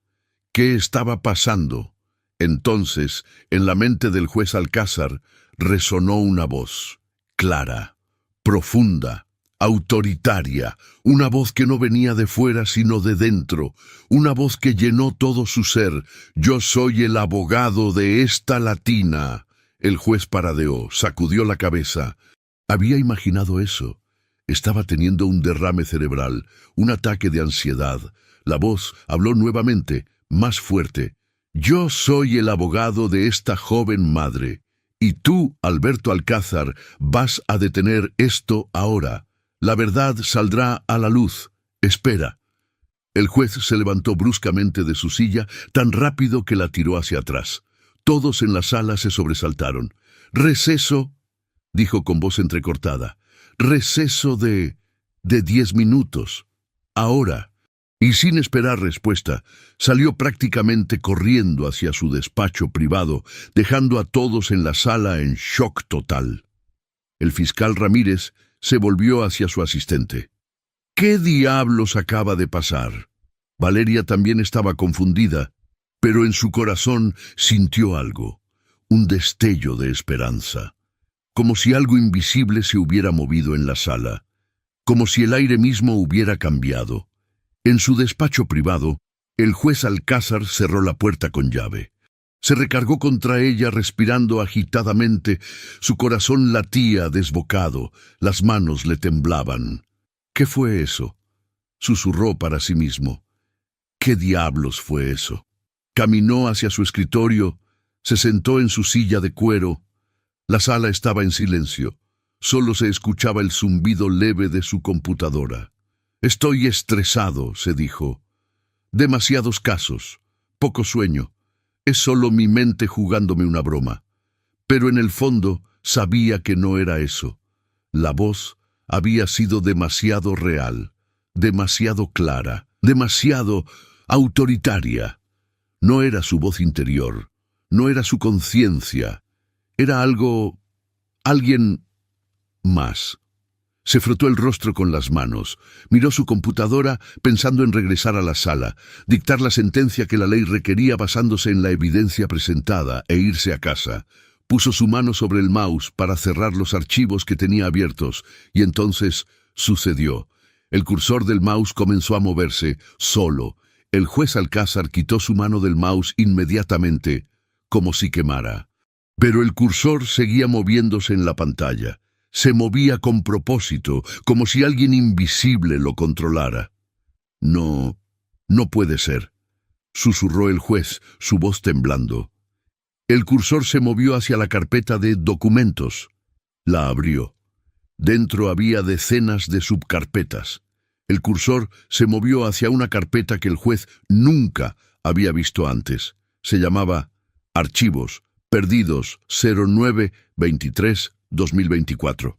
¿Qué estaba pasando? Entonces, en la mente del juez Alcázar, resonó una voz, clara, profunda, autoritaria, una voz que no venía de fuera sino de dentro, una voz que llenó todo su ser. «Yo soy el abogado de esta latina». El juez paradeó, sacudió la cabeza. Había imaginado eso. Estaba teniendo un derrame cerebral, un ataque de ansiedad. La voz habló nuevamente, más fuerte. «Yo soy el abogado de esta joven madre. Y tú, Alberto Alcázar, vas a detener esto ahora. La verdad saldrá a la luz. Espera». El juez se levantó bruscamente de su silla, tan rápido que la tiró hacia atrás. Todos en la sala se sobresaltaron. «Receso», dijo con voz entrecortada. «Receso de 10 minutos. Ahora». Y sin esperar respuesta, salió prácticamente corriendo hacia su despacho privado, dejando a todos en la sala en shock total. El fiscal Ramírez se volvió hacia su asistente. «¿Qué diablos acaba de pasar?» Valeria también estaba confundida, pero en su corazón sintió algo, un destello de esperanza, como si algo invisible se hubiera movido en la sala, como si el aire mismo hubiera cambiado. En su despacho privado, el juez Alcázar cerró la puerta con llave. Se recargó contra ella respirando agitadamente, su corazón latía desbocado, las manos le temblaban. «¿Qué fue eso?», susurró para sí mismo. «¿Qué diablos fue eso?». Caminó hacia su escritorio, se sentó en su silla de cuero. La sala estaba en silencio. Solo se escuchaba el zumbido leve de su computadora. «Estoy estresado», se dijo. «Demasiados casos, poco sueño. Es solo mi mente jugándome una broma». Pero en el fondo sabía que no era eso. La voz había sido demasiado real, demasiado clara, demasiado autoritaria. No era su voz interior, no era su conciencia, era alguien más. Se frotó el rostro con las manos, miró su computadora pensando en regresar a la sala, dictar la sentencia que la ley requería basándose en la evidencia presentada e irse a casa. Puso su mano sobre el mouse para cerrar los archivos que tenía abiertos, y entonces sucedió. El cursor del mouse comenzó a moverse, solo. El juez Alcázar quitó su mano del mouse inmediatamente, como si quemara. Pero el cursor seguía moviéndose en la pantalla. Se movía con propósito, como si alguien invisible lo controlara. «No puede ser», susurró el juez, su voz temblando. El cursor se movió hacia la carpeta de documentos. La abrió. Dentro había decenas de subcarpetas. El cursor se movió hacia una carpeta que el juez nunca había visto antes. Se llamaba Archivos Perdidos 09-23-2024.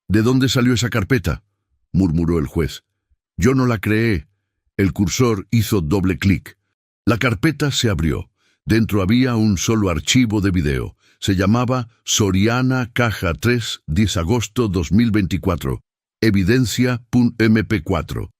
«¿De dónde salió esa carpeta?», murmuró el juez. «Yo no la creé». El cursor hizo doble clic. La carpeta se abrió. Dentro había un solo archivo de video. Se llamaba Soriana Caja 3, 10 agosto 2024. Evidencia.mp4.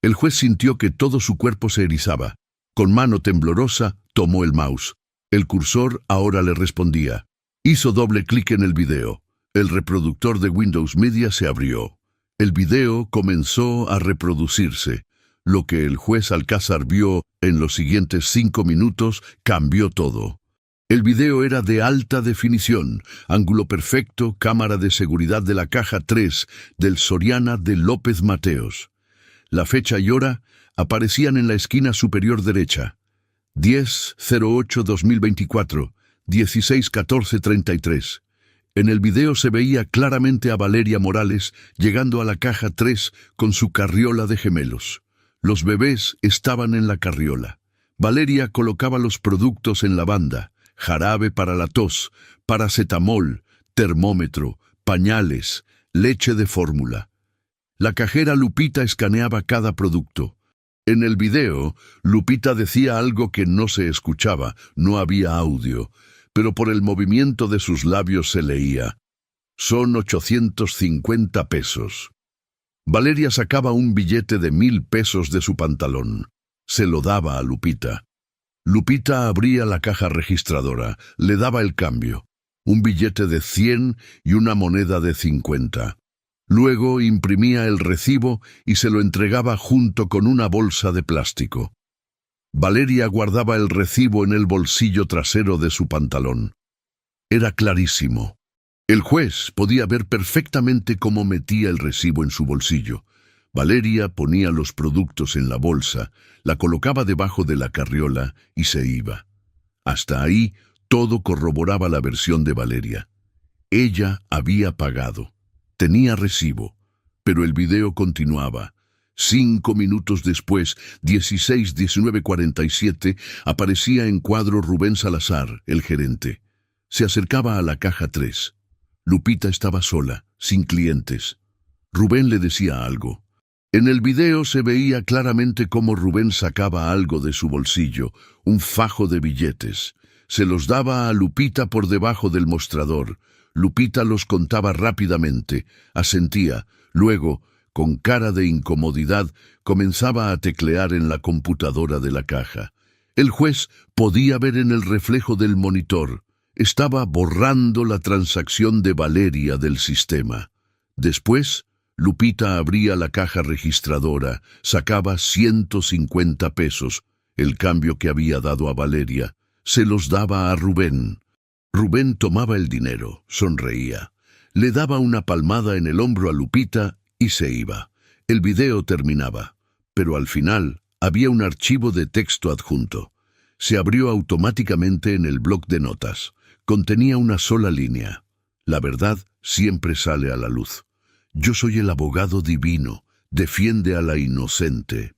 El juez sintió que todo su cuerpo se erizaba. Con mano temblorosa, tomó el mouse. El cursor ahora le respondía. Hizo doble clic en el video. El reproductor de Windows Media se abrió. El video comenzó a reproducirse. Lo que el juez Alcázar vio en los siguientes 5 minutos cambió todo. El video era de alta definición, ángulo perfecto, cámara de seguridad de la caja 3 del Soriana de López Mateos. La fecha y hora aparecían en la esquina superior derecha. 10/08/2024, 16:14:33. En el video se veía claramente a Valeria Morales llegando a la caja 3 con su carriola de gemelos. Los bebés estaban en la carriola. Valeria colocaba los productos en la banda: jarabe para la tos, paracetamol, termómetro, pañales, leche de fórmula. La cajera Lupita escaneaba cada producto. En el video, Lupita decía algo que no se escuchaba, no había audio, pero por el movimiento de sus labios se leía: son 850 pesos. Valeria sacaba un billete de 1,000 pesos de su pantalón. Se lo daba a Lupita. Lupita abría la caja registradora, le daba el cambio: un billete de 100 y una moneda de 50. Luego imprimía el recibo y se lo entregaba junto con una bolsa de plástico. Valeria guardaba el recibo en el bolsillo trasero de su pantalón. Era clarísimo. El juez podía ver perfectamente cómo metía el recibo en su bolsillo. Valeria ponía los productos en la bolsa, la colocaba debajo de la carriola y se iba. Hasta ahí todo corroboraba la versión de Valeria. Ella había pagado. Tenía recibo, pero el video continuaba. 5 minutos después, 16:19:47, aparecía en cuadro Rubén Salazar, el gerente. Se acercaba a la caja 3. Lupita estaba sola, sin clientes. Rubén le decía algo. En el video se veía claramente cómo Rubén sacaba algo de su bolsillo, un fajo de billetes. Se los daba a Lupita por debajo del mostrador. Lupita los contaba rápidamente, asentía. Luego, con cara de incomodidad, comenzaba a teclear en la computadora de la caja. El juez podía ver en el reflejo del monitor. Estaba borrando la transacción de Valeria del sistema. Después, Lupita abría la caja registradora, sacaba 150 pesos, el cambio que había dado a Valeria. Se los daba a Rubén. Rubén tomaba el dinero, sonreía, le daba una palmada en el hombro a Lupita y se iba. El video terminaba, pero al final había un archivo de texto adjunto. Se abrió automáticamente en el bloc de notas. Contenía una sola línea: la verdad siempre sale a la luz. Yo soy el abogado divino, defiende a la inocente.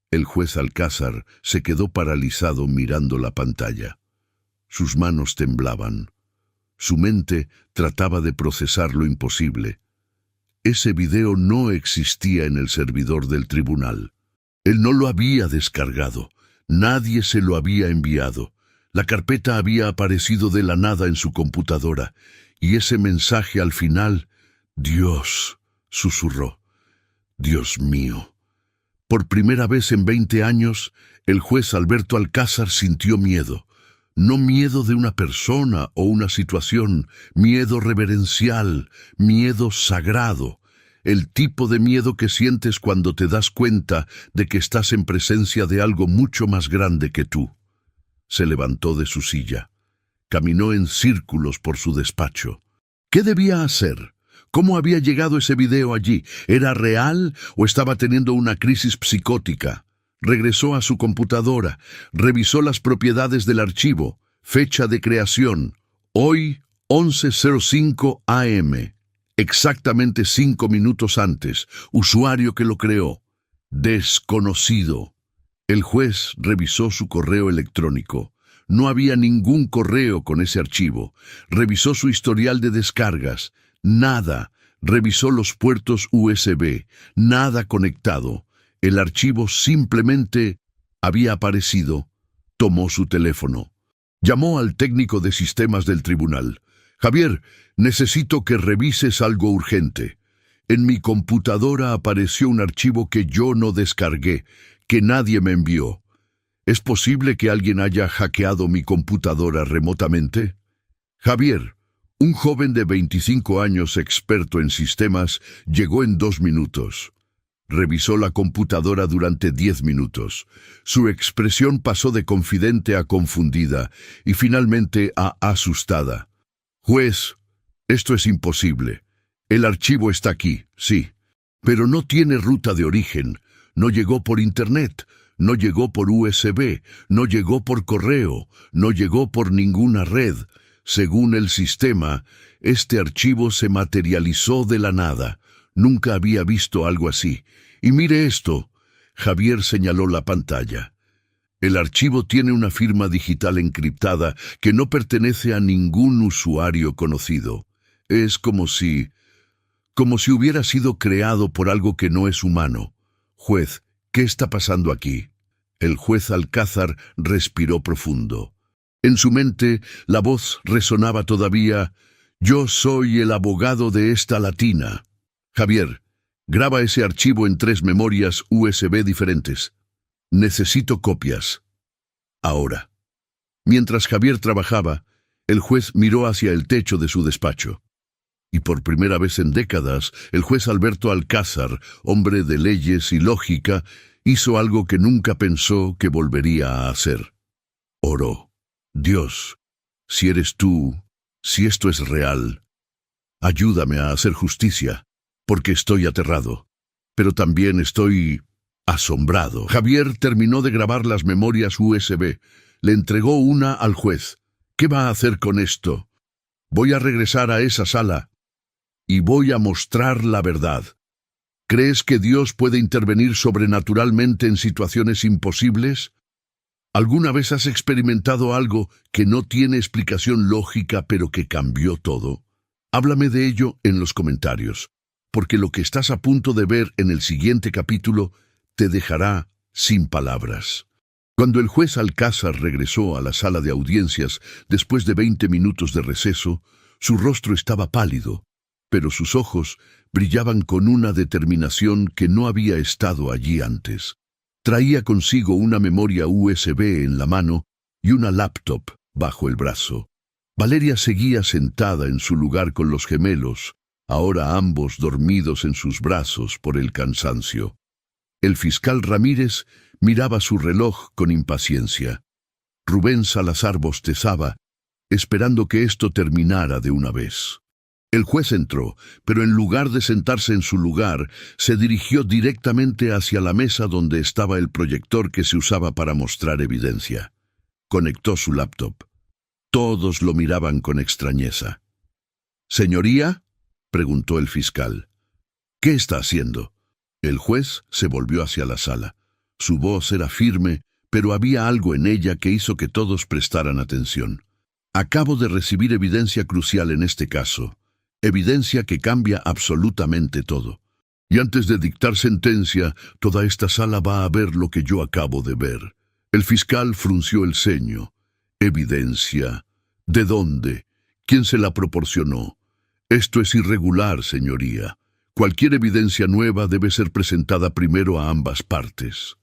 El juez Alcázar se quedó paralizado mirando la pantalla. Sus manos temblaban. Su mente trataba de procesar lo imposible. Ese video no existía en el servidor del tribunal. Él no lo había descargado. Nadie se lo había enviado. La carpeta había aparecido de la nada en su computadora. Y ese mensaje al final: Dios, susurró. Dios mío. Por primera vez en 20 años, el juez Alberto Alcázar sintió miedo. No miedo de una persona o una situación, miedo reverencial, miedo sagrado, el tipo de miedo que sientes cuando te das cuenta de que estás en presencia de algo mucho más grande que tú. Se levantó de su silla, caminó en círculos por su despacho. ¿Qué debía hacer? ¿Cómo había llegado ese video allí? ¿Era real o estaba teniendo una crisis psicótica? Regresó a su computadora, revisó las propiedades del archivo, fecha de creación, hoy 11:05 AM, exactamente 5 minutos antes, usuario que lo creó, desconocido. El juez revisó su correo electrónico. No había ningún correo con ese archivo. Revisó su historial de descargas. Nada. Revisó los puertos USB. Nada conectado. El archivo simplemente había aparecido. Tomó su teléfono. Llamó al técnico de sistemas del tribunal. Javier, necesito que revises algo urgente. En mi computadora apareció un archivo que yo no descargué, que nadie me envió. ¿Es posible que alguien haya hackeado mi computadora remotamente? Javier, un joven de 25 años experto en sistemas, llegó en 2 minutos. Revisó la computadora durante 10 minutos. Su expresión pasó de confidente a confundida y finalmente a asustada. «Juez, esto es imposible. El archivo está aquí, sí, pero no tiene ruta de origen. No llegó por Internet, no llegó por USB, no llegó por correo, no llegó por ninguna red. Según el sistema, este archivo se materializó de la nada. Nunca había visto algo así. Y mire esto». Javier señaló la pantalla. «El archivo tiene una firma digital encriptada que no pertenece a ningún usuario conocido. Es como si hubiera sido creado por algo que no es humano. Juez, ¿qué está pasando aquí?» El juez Alcázar respiró profundo. En su mente, la voz resonaba todavía: «Yo soy el abogado de esta latina. Javier, graba ese archivo en 3 memorias USB diferentes. Necesito copias. Ahora». Mientras Javier trabajaba, el juez miró hacia el techo de su despacho. Y por primera vez en décadas, el juez Alberto Alcázar, hombre de leyes y lógica, hizo algo que nunca pensó que volvería a hacer. Oró: «Dios, si eres tú, si esto es real, ayúdame a hacer justicia, porque estoy aterrado, pero también estoy asombrado». Javier terminó de grabar las memorias USB. Le entregó una al juez. «¿Qué va a hacer con esto?» «Voy a regresar a esa sala y voy a mostrar la verdad. ¿Crees que Dios puede intervenir sobrenaturalmente en situaciones imposibles? ¿Alguna vez has experimentado algo que no tiene explicación lógica pero que cambió todo? Háblame de ello en los comentarios, porque lo que estás a punto de ver en el siguiente capítulo te dejará sin palabras». Cuando el juez Alcázar regresó a la sala de audiencias después de 20 minutos de receso, su rostro estaba pálido, pero sus ojos brillaban con una determinación que no había estado allí antes. Traía consigo una memoria USB en la mano y una laptop bajo el brazo. Valeria seguía sentada en su lugar con los gemelos, ahora ambos dormidos en sus brazos por el cansancio. El fiscal Ramírez miraba su reloj con impaciencia. Rubén Salazar bostezaba, esperando que esto terminara de una vez. El juez entró, pero en lugar de sentarse en su lugar, se dirigió directamente hacia la mesa donde estaba el proyector que se usaba para mostrar evidencia. Conectó su laptop. Todos lo miraban con extrañeza. «¿Señoría?», preguntó el fiscal. «¿Qué está haciendo?». El juez se volvió hacia la sala. Su voz era firme, pero había algo en ella que hizo que todos prestaran atención. «Acabo de recibir evidencia crucial en este caso. Evidencia que cambia absolutamente todo. Y antes de dictar sentencia, toda esta sala va a ver lo que yo acabo de ver». El fiscal frunció el ceño. «¿Evidencia? ¿De dónde? ¿Quién se la proporcionó? Esto es irregular, señoría. Cualquier evidencia nueva debe ser presentada primero a ambas partes».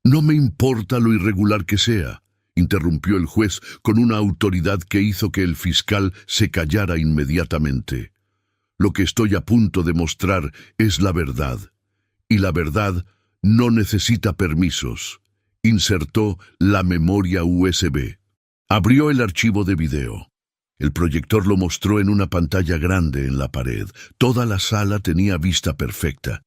«No me importa lo irregular que sea», interrumpió el juez con una autoridad que hizo que el fiscal se callara inmediatamente. «Lo que estoy a punto de mostrar es la verdad, y la verdad no necesita permisos». Insertó la memoria USB. Abrió el archivo de video. El proyector lo mostró en una pantalla grande en la pared. Toda la sala tenía vista perfecta.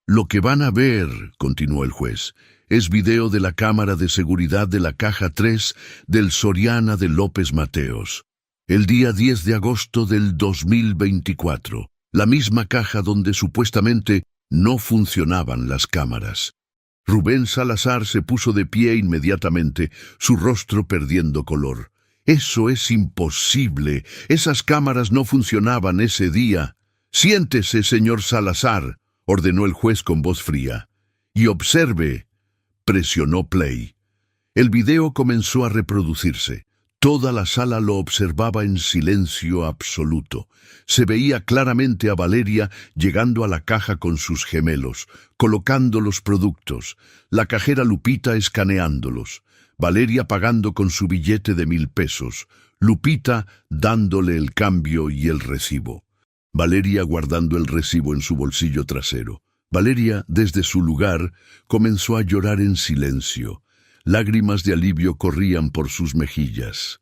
«Lo que van a ver», continuó el juez, «es video de la cámara de seguridad de la caja 3 del Soriana de López Mateos. El día 10 de agosto del 2024. La misma caja donde supuestamente no funcionaban las cámaras». Rubén Salazar se puso de pie inmediatamente, su rostro perdiendo color. «Eso es imposible. Esas cámaras no funcionaban ese día». «Siéntese, señor Salazar», ordenó el juez con voz fría. «Y observe». Presionó play. El video comenzó a reproducirse. Toda la sala lo observaba en silencio absoluto. Se veía claramente a Valeria llegando a la caja con sus gemelos, colocando los productos, la cajera Lupita escaneándolos, Valeria pagando con su billete de 1000 pesos, Lupita dándole el cambio y el recibo, Valeria guardando el recibo en su bolsillo trasero. Valeria, desde su lugar, comenzó a llorar en silencio. Lágrimas de alivio corrían por sus mejillas.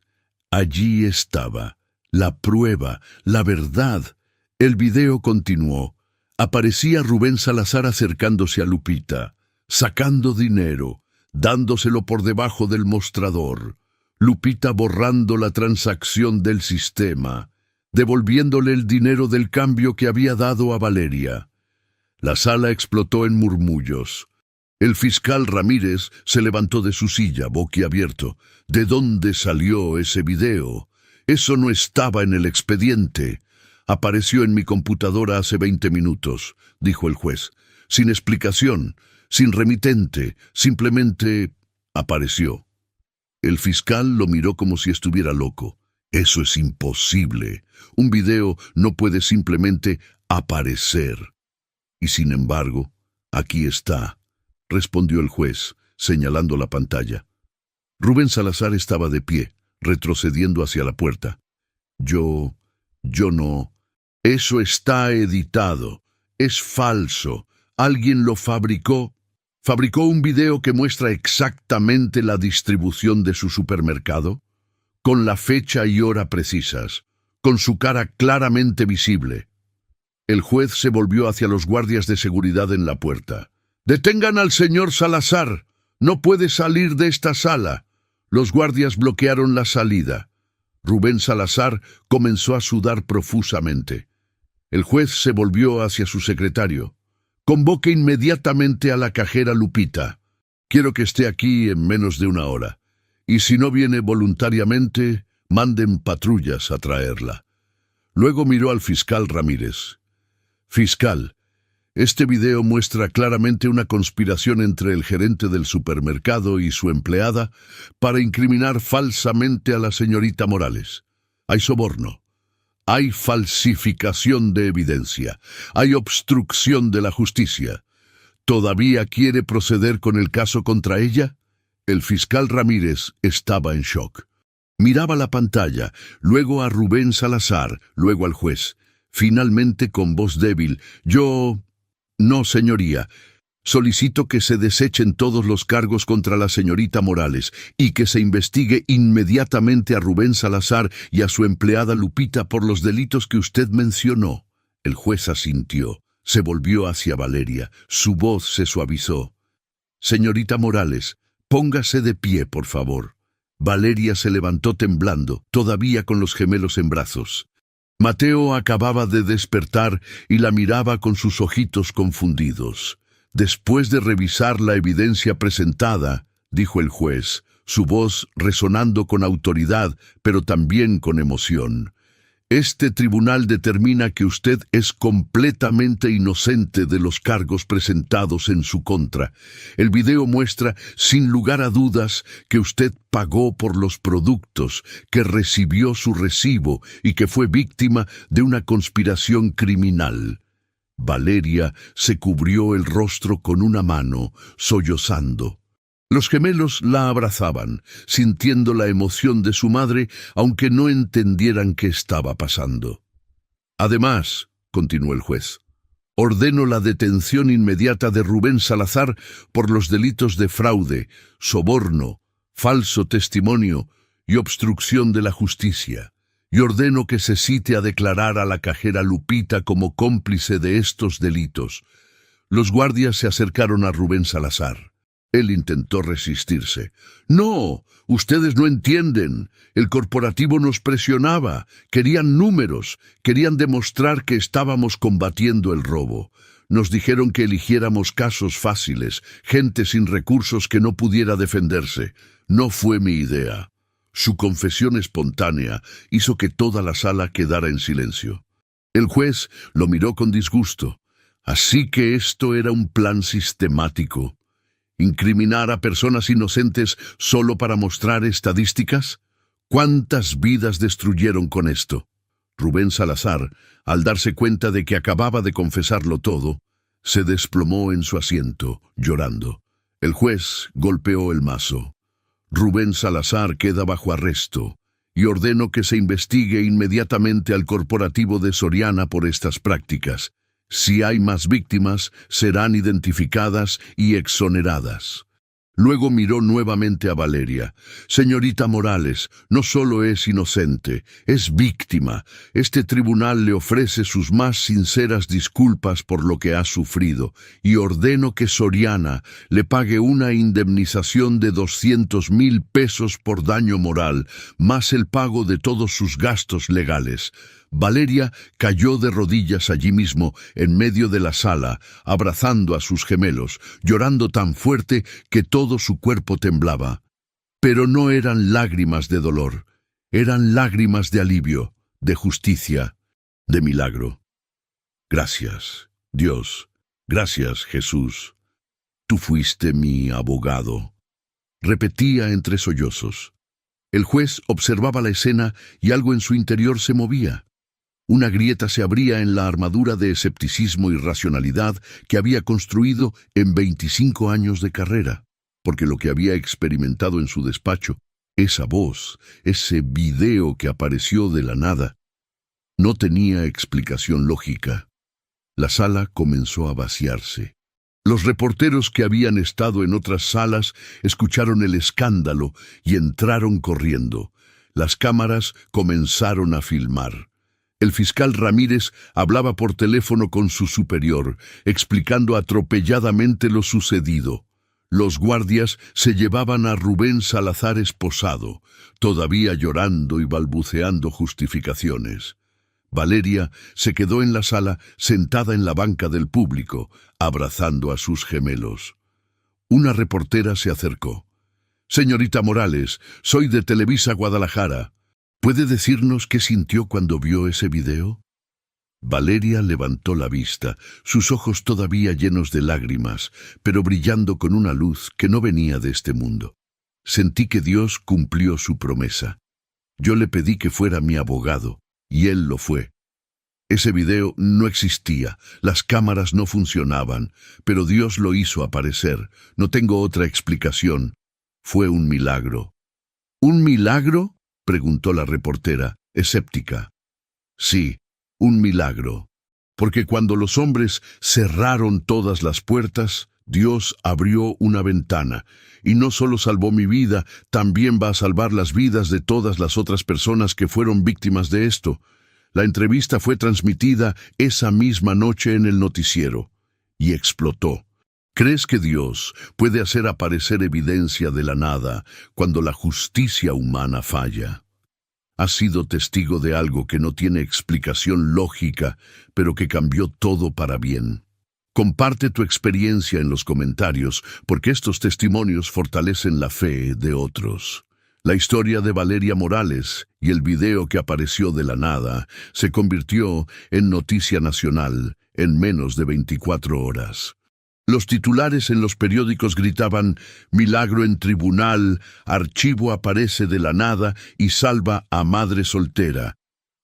Allí estaba, la prueba, la verdad. El video continuó. Aparecía Rubén Salazar acercándose a Lupita, sacando dinero, dándoselo por debajo del mostrador. Lupita borrando la transacción del sistema, devolviéndole el dinero del cambio que había dado a Valeria. La sala explotó en murmullos. El fiscal Ramírez se levantó de su silla, boquiabierto. ¿De dónde salió ese video? Eso no estaba en el expediente. Apareció en mi computadora hace 20 minutos, dijo el juez. Sin explicación, sin remitente, simplemente apareció. El fiscal lo miró como si estuviera loco. Eso es imposible. Un video no puede simplemente aparecer. Y sin embargo, aquí está, respondió el juez, señalando la pantalla. Rubén Salazar estaba de pie, retrocediendo hacia la puerta. Yo no. Eso está editado. Es falso. Alguien lo fabricó. ¿Fabricó un video que muestra exactamente la distribución de su supermercado? Con la fecha y hora precisas, con su cara claramente visible. El juez se volvió hacia los guardias de seguridad en la puerta. «¡Detengan al señor Salazar! ¡No puede salir de esta sala!» Los guardias bloquearon la salida. Rubén Salazar comenzó a sudar profusamente. El juez se volvió hacia su secretario. «Convoque inmediatamente a la cajera Lupita. Quiero que esté aquí en menos de una hora. Y si no viene voluntariamente, manden patrullas a traerla». Luego miró al fiscal Ramírez. «Fiscal, este video muestra claramente una conspiración entre el gerente del supermercado y su empleada para incriminar falsamente a la señorita Morales. Hay soborno. Hay falsificación de evidencia. Hay obstrucción de la justicia. ¿Todavía quiere proceder con el caso contra ella?» El fiscal Ramírez estaba en shock. Miraba la pantalla, luego a Rubén Salazar, luego al juez. Finalmente, con voz débil, «Yo... No, señoría. Solicito que se desechen todos los cargos contra la señorita Morales y que se investigue inmediatamente a Rubén Salazar y a su empleada Lupita por los delitos que usted mencionó». El juez asintió. Se volvió hacia Valeria. Su voz se suavizó. «Señorita Morales, póngase de pie, por favor». Valeria se levantó temblando, todavía con los gemelos en brazos. Mateo acababa de despertar y la miraba con sus ojitos confundidos. «Después de revisar la evidencia presentada», dijo el juez, su voz resonando con autoridad, pero también con emoción, «este tribunal determina que usted es completamente inocente de los cargos presentados en su contra. El video muestra, sin lugar a dudas, que usted pagó por los productos, que recibió su recibo y que fue víctima de una conspiración criminal». Valeria se cubrió el rostro con una mano, sollozando. Los gemelos la abrazaban, sintiendo la emoción de su madre, aunque no entendieran qué estaba pasando. «Además», continuó el juez, «ordeno la detención inmediata de Rubén Salazar por los delitos de fraude, soborno, falso testimonio y obstrucción de la justicia. Y ordeno que se cite a declarar a la cajera Lupita como cómplice de estos delitos». Los guardias se acercaron a Rubén Salazar. Él intentó resistirse. «No, ustedes no entienden. El corporativo nos presionaba. Querían números. Querían demostrar que estábamos combatiendo el robo. Nos dijeron que eligiéramos casos fáciles, gente sin recursos que no pudiera defenderse. No fue mi idea». Su confesión espontánea hizo que toda la sala quedara en silencio. El juez lo miró con disgusto. «Así que esto era un plan sistemático. ¿Incriminar a personas inocentes solo para mostrar estadísticas? ¿Cuántas vidas destruyeron con esto?» Rubén Salazar, al darse cuenta de que acababa de confesarlo todo, se desplomó en su asiento, llorando. El juez golpeó el mazo. «Rubén Salazar queda bajo arresto y ordeno que se investigue inmediatamente al corporativo de Soriana por estas prácticas. Si hay más víctimas, serán identificadas y exoneradas. Luego miró nuevamente a Valeria. Señorita Morales, no solo es inocente, es víctima. Este tribunal le ofrece sus más sinceras disculpas por lo que ha sufrido y ordeno que Soriana le pague una indemnización de 200,000 pesos por daño moral, más el pago de todos sus gastos legales. Valeria cayó de rodillas allí mismo, en medio de la sala, abrazando a sus gemelos, llorando tan fuerte que todo su cuerpo temblaba. Pero no eran lágrimas de dolor, eran lágrimas de alivio, de justicia, de milagro. Gracias, Dios, gracias, Jesús. Tú fuiste mi abogado, repetía entre sollozos. El juez observaba la escena y algo en su interior se movía. Una grieta se abría en la armadura de escepticismo y racionalidad que había construido en 25 años de carrera, porque lo que había experimentado en su despacho, esa voz, ese video que apareció de la nada, no tenía explicación lógica. La sala comenzó a vaciarse. Los reporteros que habían estado en otras salas escucharon el escándalo y entraron corriendo. Las cámaras comenzaron a filmar. El fiscal Ramírez hablaba por teléfono con su superior, explicando atropelladamente lo sucedido. Los guardias se llevaban a Rubén Salazar esposado, todavía llorando y balbuceando justificaciones. Valeria se quedó en la sala, sentada en la banca del público, abrazando a sus gemelos. Una reportera se acercó. «Señorita Morales, soy de Televisa Guadalajara. ¿Puede decirnos qué sintió cuando vio ese video?» Valeria levantó la vista, sus ojos todavía llenos de lágrimas, pero brillando con una luz que no venía de este mundo. Sentí que Dios cumplió su promesa. Yo le pedí que fuera mi abogado, y él lo fue. Ese video no existía, las cámaras no funcionaban, pero Dios lo hizo aparecer. No tengo otra explicación. Fue un milagro. ¿Un milagro?, preguntó la reportera, escéptica. Sí, un milagro. Porque cuando los hombres cerraron todas las puertas, Dios abrió una ventana, y no solo salvó mi vida, también va a salvar las vidas de todas las otras personas que fueron víctimas de esto. La entrevista fue transmitida esa misma noche en el noticiero, y explotó. ¿Crees que Dios puede hacer aparecer evidencia de la nada cuando la justicia humana falla? Has sido testigo de algo que no tiene explicación lógica, pero que cambió todo para bien. Comparte tu experiencia en los comentarios, porque estos testimonios fortalecen la fe de otros. La historia de Valeria Morales y el video que apareció de la nada se convirtió en noticia nacional en menos de 24 horas. Los titulares en los periódicos gritaban: «Milagro en tribunal, archivo aparece de la nada y salva a madre soltera.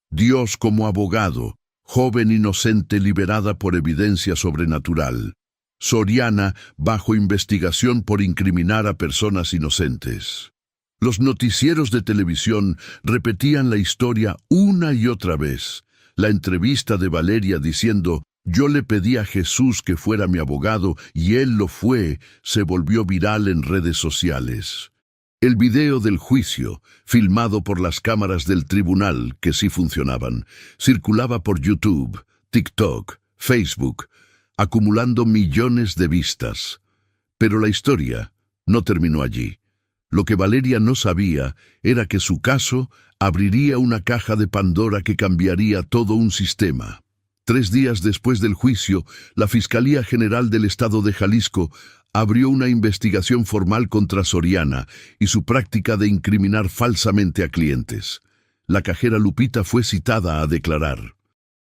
Dios como abogado, joven inocente liberada por evidencia sobrenatural. Soriana bajo investigación por incriminar a personas inocentes». Los noticieros de televisión repetían la historia una y otra vez. La entrevista de Valeria diciendo: «Yo le pedí a Jesús que fuera mi abogado y él lo fue», se volvió viral en redes sociales. El video del juicio, filmado por las cámaras del tribunal, que sí funcionaban, circulaba por YouTube, TikTok, Facebook, acumulando millones de vistas. Pero la historia no terminó allí. Lo que Valeria no sabía era que su caso abriría una caja de Pandora que cambiaría todo un sistema. 3 días después del juicio, la Fiscalía General del Estado de Jalisco abrió una investigación formal contra Soriana y su práctica de incriminar falsamente a clientes. La cajera Lupita fue citada a declarar.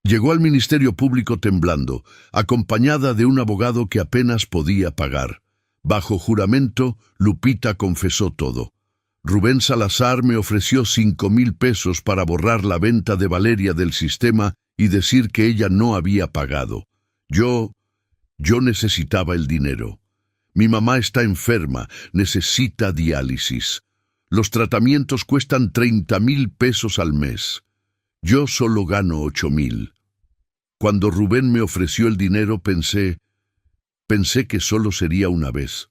Llegó al Ministerio Público temblando, acompañada de un abogado que apenas podía pagar. Bajo juramento, Lupita confesó todo. Rubén Salazar me ofreció 5,000 pesos para borrar la venta de Valeria del sistema y decir que ella no había pagado. Yo necesitaba el dinero. Mi mamá está enferma, necesita diálisis. Los tratamientos cuestan 30,000 pesos al mes. Yo solo gano 8,000. Cuando Rubén me ofreció el dinero pensé que solo sería una vez,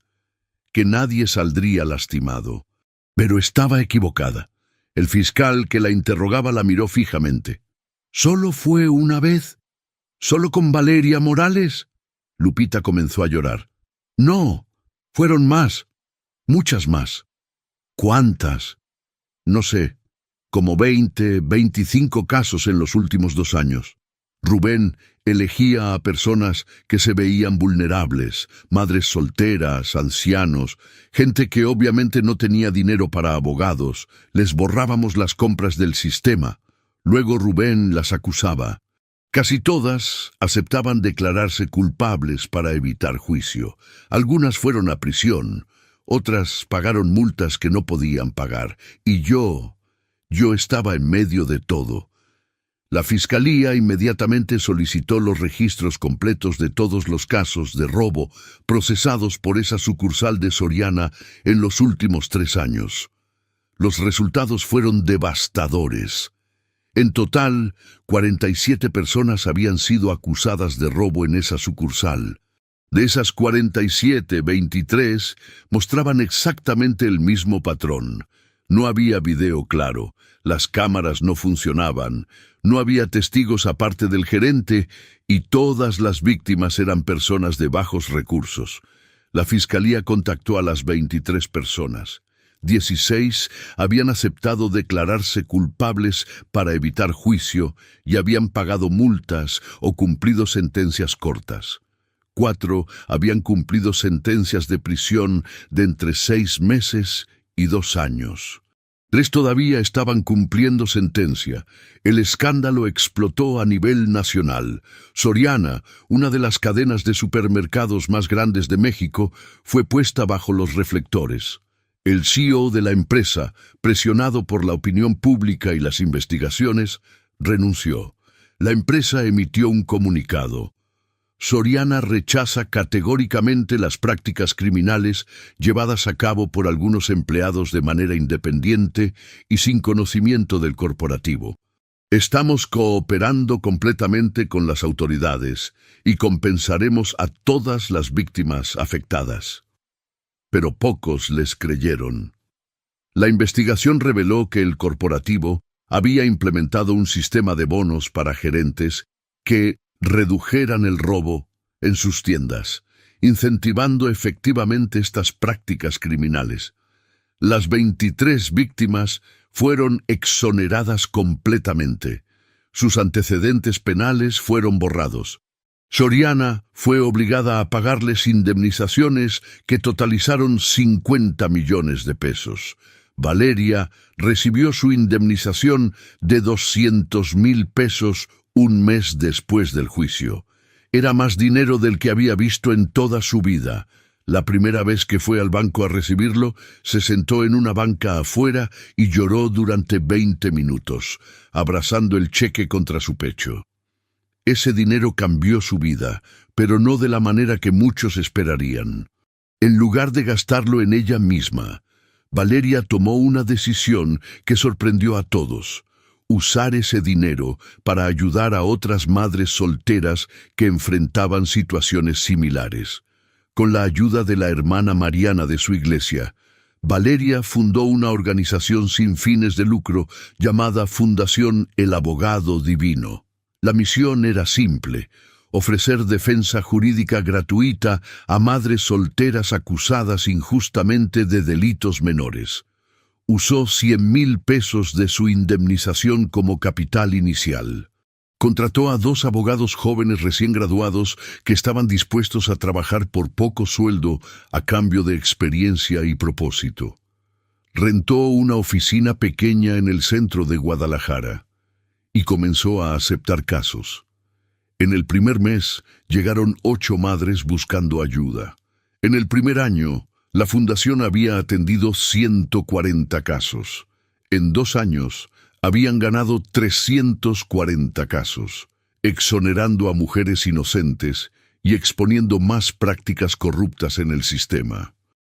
que nadie saldría lastimado. Pero estaba equivocada. El fiscal que la interrogaba la miró fijamente. ¿Solo fue una vez? ¿Solo con Valeria Morales? Lupita comenzó a llorar. No, fueron más, muchas más. ¿Cuántas? No sé, como 20, 25 casos en los últimos 2 años. Rubén elegía a personas que se veían vulnerables, madres solteras, ancianos, gente que obviamente no tenía dinero para abogados. Les borrábamos las compras del sistema. Luego Rubén las acusaba. Casi todas aceptaban declararse culpables para evitar juicio. Algunas fueron a prisión, otras pagaron multas que no podían pagar. Y yo estaba en medio de todo. La Fiscalía inmediatamente solicitó los registros completos de todos los casos de robo procesados por esa sucursal de Soriana en los últimos 3 años. Los resultados fueron devastadores. En total, 47 personas habían sido acusadas de robo en esa sucursal. De esas 47, 23 mostraban exactamente el mismo patrón. No había video claro, las cámaras no funcionaban, no había testigos aparte del gerente y todas las víctimas eran personas de bajos recursos. La Fiscalía contactó a las 23 personas. 16 habían aceptado declararse culpables para evitar juicio y habían pagado multas o cumplido sentencias cortas. 4 habían cumplido sentencias de prisión de entre 6 meses y 2 años. 3 todavía estaban cumpliendo sentencia. El escándalo explotó a nivel nacional. Soriana, una de las cadenas de supermercados más grandes de México, fue puesta bajo los reflectores. El CEO de la empresa, presionado por la opinión pública y las investigaciones, renunció. La empresa emitió un comunicado. Soriana rechaza categóricamente las prácticas criminales llevadas a cabo por algunos empleados de manera independiente y sin conocimiento del corporativo. Estamos cooperando completamente con las autoridades y compensaremos a todas las víctimas afectadas. Pero pocos les creyeron. La investigación reveló que el corporativo había implementado un sistema de bonos para gerentes que redujeran el robo en sus tiendas, incentivando efectivamente estas prácticas criminales. Las 23 víctimas fueron exoneradas completamente. Sus antecedentes penales fueron borrados. Soriana fue obligada a pagarles indemnizaciones que totalizaron 50 millones de pesos. Valeria recibió su indemnización de 200,000 pesos un mes después del juicio. Era más dinero del que había visto en toda su vida. La primera vez que fue al banco a recibirlo, se sentó en una banca afuera y lloró durante 20 minutos, abrazando el cheque contra su pecho. Ese dinero cambió su vida, pero no de la manera que muchos esperarían. En lugar de gastarlo en ella misma, Valeria tomó una decisión que sorprendió a todos: usar ese dinero para ayudar a otras madres solteras que enfrentaban situaciones similares. Con la ayuda de la hermana Mariana de su iglesia, Valeria fundó una organización sin fines de lucro llamada Fundación El Abogado Divino. La misión era simple: ofrecer defensa jurídica gratuita a madres solteras acusadas injustamente de delitos menores. Usó 100,000 pesos de su indemnización como capital inicial. Contrató a 2 abogados jóvenes recién graduados que estaban dispuestos a trabajar por poco sueldo a cambio de experiencia y propósito. Rentó una oficina pequeña en el centro de Guadalajara y comenzó a aceptar casos. En el primer mes llegaron 8 madres buscando ayuda. En el primer año, la fundación había atendido 140 casos. En 2 años, habían ganado 340 casos, exonerando a mujeres inocentes y exponiendo más prácticas corruptas en el sistema.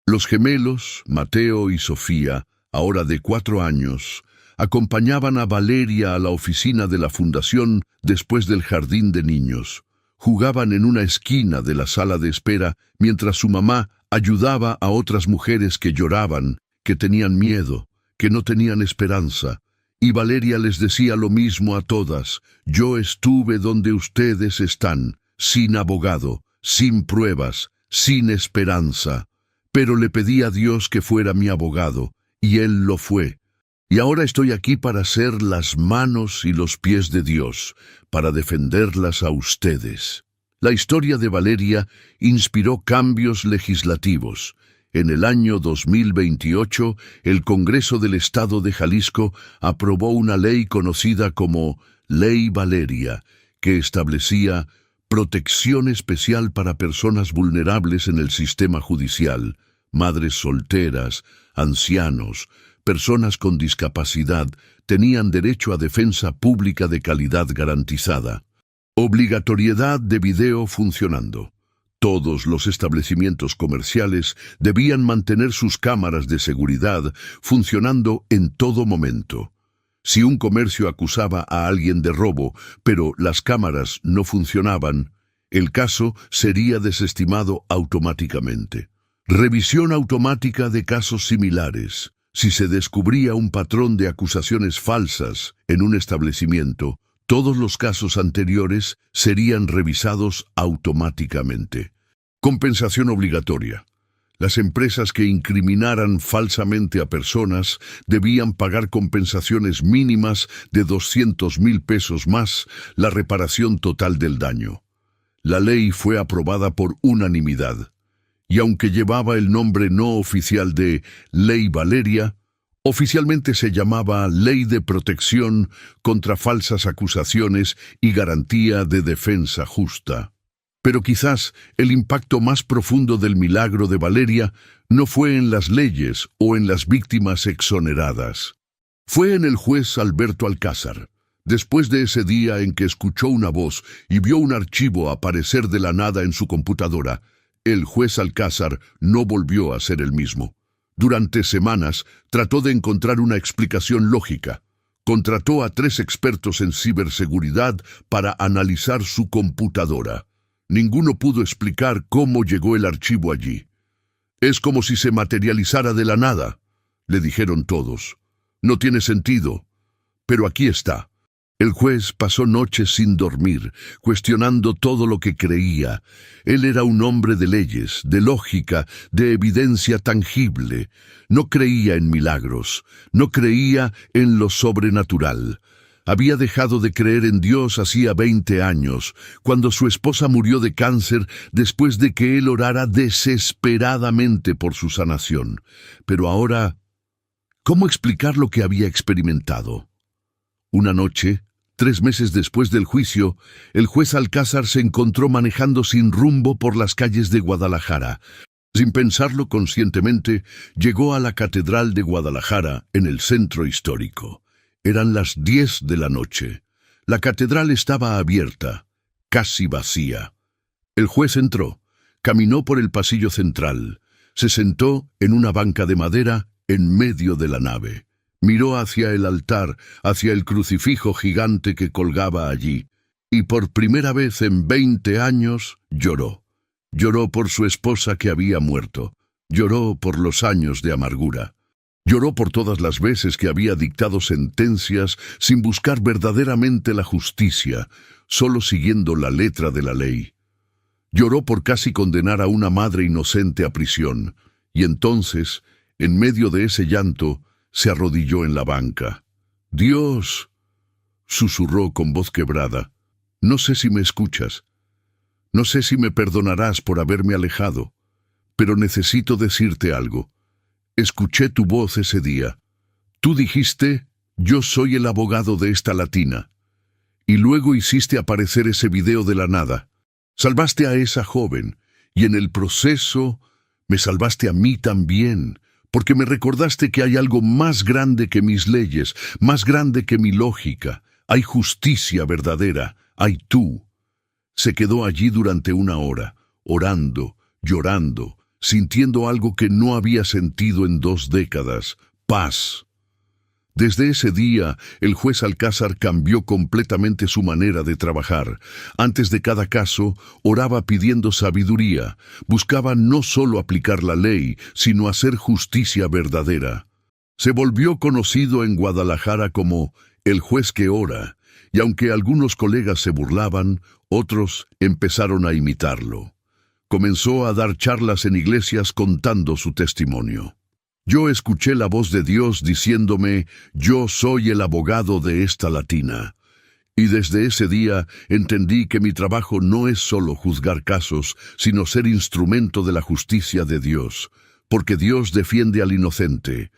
Los gemelos, Mateo y Sofía, ahora de 4 años, acompañaban a Valeria a la oficina de la fundación después del jardín de niños. Jugaban en una esquina de la sala de espera mientras su mamá ayudaba a otras mujeres que lloraban, que tenían miedo, que no tenían esperanza. Y Valeria les decía lo mismo a todas: yo estuve donde ustedes están, sin abogado, sin pruebas, sin esperanza. Pero le pedí a Dios que fuera mi abogado, y Él lo fue. Y ahora estoy aquí para ser las manos y los pies de Dios, para defenderlas a ustedes. La historia de Valeria inspiró cambios legislativos. En el año 2028, el Congreso del Estado de Jalisco aprobó una ley conocida como Ley Valeria, que establecía protección especial para personas vulnerables en el sistema judicial, madres solteras, ancianos, personas con discapacidad tenían derecho a defensa pública de calidad garantizada. Obligatoriedad de video funcionando. Todos los establecimientos comerciales debían mantener sus cámaras de seguridad funcionando en todo momento. Si un comercio acusaba a alguien de robo, pero las cámaras no funcionaban, el caso sería desestimado automáticamente. Revisión automática de casos similares. Si se descubría un patrón de acusaciones falsas en un establecimiento, todos los casos anteriores serían revisados automáticamente. Compensación obligatoria. Las empresas que incriminaran falsamente a personas debían pagar compensaciones mínimas de 200,000 pesos más la reparación total del daño. La ley fue aprobada por unanimidad, y aunque llevaba el nombre no oficial de Ley Valeria, oficialmente se llamaba Ley de Protección contra Falsas Acusaciones y Garantía de Defensa Justa. Pero quizás el impacto más profundo del milagro de Valeria no fue en las leyes o en las víctimas exoneradas. Fue en el juez Alberto Alcázar. Después de ese día en que escuchó una voz y vio un archivo aparecer de la nada en su computadora, el juez Alcázar no volvió a ser el mismo. Durante semanas trató de encontrar una explicación lógica. Contrató a 3 expertos en ciberseguridad para analizar su computadora. Ninguno pudo explicar cómo llegó el archivo allí. «Es como si se materializara de la nada», le dijeron todos. «No tiene sentido, pero aquí está». El juez pasó noches sin dormir, cuestionando todo lo que creía. Él era un hombre de leyes, de lógica, de evidencia tangible. No creía en milagros, no creía en lo sobrenatural. Había dejado de creer en Dios hacía 20 años, cuando su esposa murió de cáncer después de que él orara desesperadamente por su sanación. Pero ahora, ¿cómo explicar lo que había experimentado? Una noche, 3 meses después del juicio, el juez Alcázar se encontró manejando sin rumbo por las calles de Guadalajara. Sin pensarlo conscientemente, llegó a la Catedral de Guadalajara, en el centro histórico. Eran las 10 de la noche. La catedral estaba abierta, casi vacía. El juez entró, caminó por el pasillo central, se sentó en una banca de madera en medio de la nave. Miró hacia el altar, hacia el crucifijo gigante que colgaba allí, y por primera vez en 20 años lloró. Lloró por su esposa que había muerto. Lloró por los años de amargura. Lloró por todas las veces que había dictado sentencias sin buscar verdaderamente la justicia, solo siguiendo la letra de la ley. Lloró por casi condenar a una madre inocente a prisión, y entonces, en medio de ese llanto, se arrodilló en la banca. «Dios», susurró con voz quebrada, «no sé si me escuchas. No sé si me perdonarás por haberme alejado, pero necesito decirte algo. Escuché tu voz ese día. Tú dijiste, yo soy el abogado de esta latina. Y luego hiciste aparecer ese video de la nada. Salvaste a esa joven, y en el proceso me salvaste a mí también, porque me recordaste que hay algo más grande que mis leyes, más grande que mi lógica. Hay justicia verdadera, hay tú». Se quedó allí durante 1 hora, orando, llorando, sintiendo algo que no había sentido en 2 décadas, paz. Desde ese día, el juez Alcázar cambió completamente su manera de trabajar. Antes de cada caso, oraba pidiendo sabiduría. Buscaba no solo aplicar la ley, sino hacer justicia verdadera. Se volvió conocido en Guadalajara como el juez que ora, y aunque algunos colegas se burlaban, otros empezaron a imitarlo. Comenzó a dar charlas en iglesias contando su testimonio. Yo escuché la voz de Dios diciéndome, yo soy el abogado de esta latina. Y desde ese día entendí que mi trabajo no es solo juzgar casos, sino ser instrumento de la justicia de Dios, porque Dios defiende al inocente.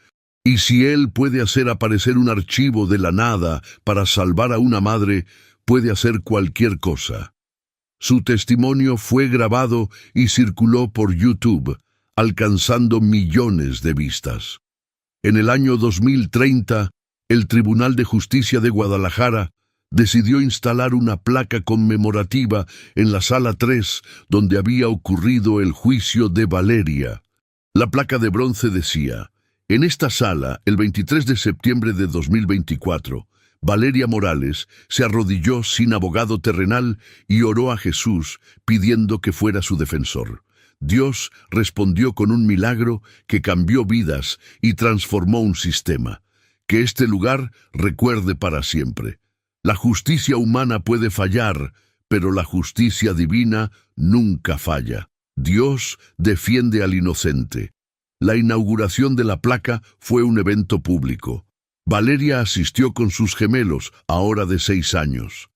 Y si Él puede hacer aparecer un archivo de la nada para salvar a una madre, puede hacer cualquier cosa. Su testimonio fue grabado y circuló por YouTube, alcanzando millones de vistas. En el año 2030, el Tribunal de Justicia de Guadalajara decidió instalar una placa conmemorativa en la Sala 3, donde había ocurrido el juicio de Valeria. La placa de bronce decía, en esta sala, el 23 de septiembre de 2024, Valeria Morales se arrodilló sin abogado terrenal y oró a Jesús pidiendo que fuera su defensor. Dios respondió con un milagro que cambió vidas y transformó un sistema. Que este lugar recuerde para siempre. La justicia humana puede fallar, pero la justicia divina nunca falla. Dios defiende al inocente. La inauguración de la placa fue un evento público. Valeria asistió con sus gemelos, ahora de 6 años.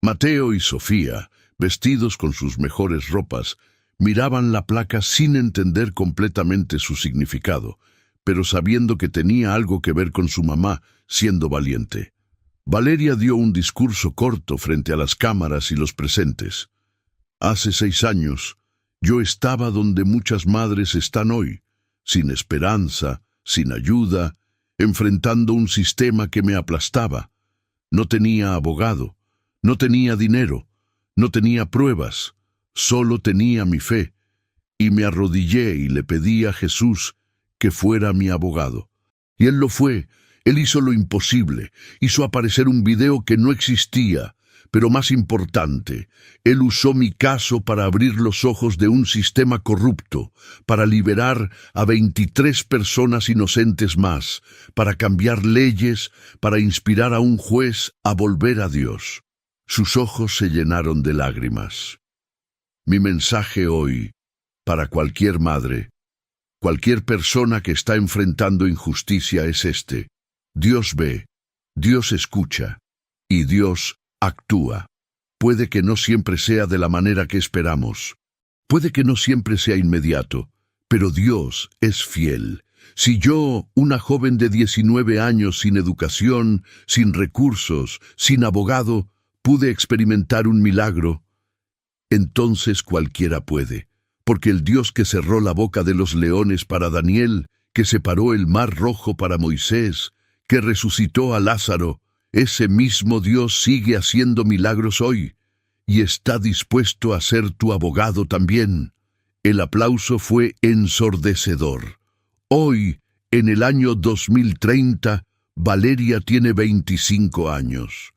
Mateo y Sofía, vestidos con sus mejores ropas, miraban la placa sin entender completamente su significado, pero sabiendo que tenía algo que ver con su mamá, siendo valiente. Valeria dio un discurso corto frente a las cámaras y los presentes. Hace 6 años, yo estaba donde muchas madres están hoy, sin esperanza, sin ayuda, enfrentando un sistema que me aplastaba. No tenía abogado, no tenía dinero, no tenía pruebas, solo tenía mi fe, y me arrodillé y le pedí a Jesús que fuera mi abogado. Y Él lo fue. Él hizo lo imposible, hizo aparecer un video que no existía, pero más importante, Él usó mi caso para abrir los ojos de un sistema corrupto, para liberar a 23 personas inocentes más, para cambiar leyes, para inspirar a un juez a volver a Dios. Sus ojos se llenaron de lágrimas. Mi mensaje hoy, para cualquier madre, cualquier persona que está enfrentando injusticia es este. Dios ve, Dios escucha y Dios actúa. Puede que no siempre sea de la manera que esperamos. Puede que no siempre sea inmediato, pero Dios es fiel. Si yo, una joven de 19 años sin educación, sin recursos, sin abogado, pude experimentar un milagro, entonces cualquiera puede, porque el Dios que cerró la boca de los leones para Daniel, que separó el mar rojo para Moisés, que resucitó a Lázaro, ese mismo Dios sigue haciendo milagros hoy y está dispuesto a ser tu abogado también. El aplauso fue ensordecedor. Hoy, en el año 2030, Valeria tiene 25 años.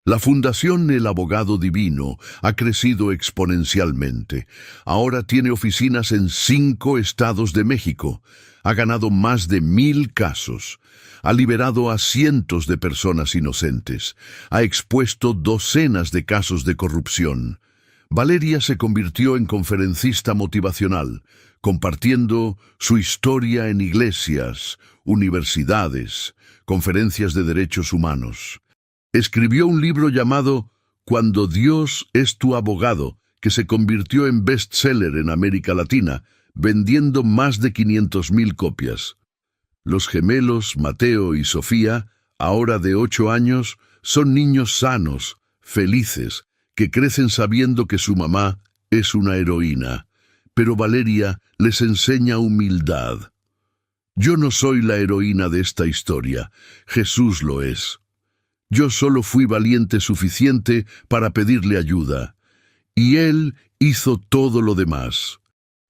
La Fundación El Abogado Divino ha crecido exponencialmente. Ahora tiene oficinas en 5 estados de México. Ha ganado más de 1000 casos. Ha liberado a cientos de personas inocentes. Ha expuesto docenas de casos de corrupción. Valeria se convirtió en conferencista motivacional, compartiendo su historia en iglesias, universidades, conferencias de derechos humanos. Escribió un libro llamado Cuando Dios es tu abogado, que se convirtió en bestseller en América Latina, vendiendo más de 500,000 copias. Los gemelos Mateo y Sofía, ahora de 8 años, son niños sanos, felices, que crecen sabiendo que su mamá es una heroína. Pero Valeria les enseña humildad. Yo no soy la heroína de esta historia, Jesús lo es. Yo solo fui valiente suficiente para pedirle ayuda, y Él hizo todo lo demás.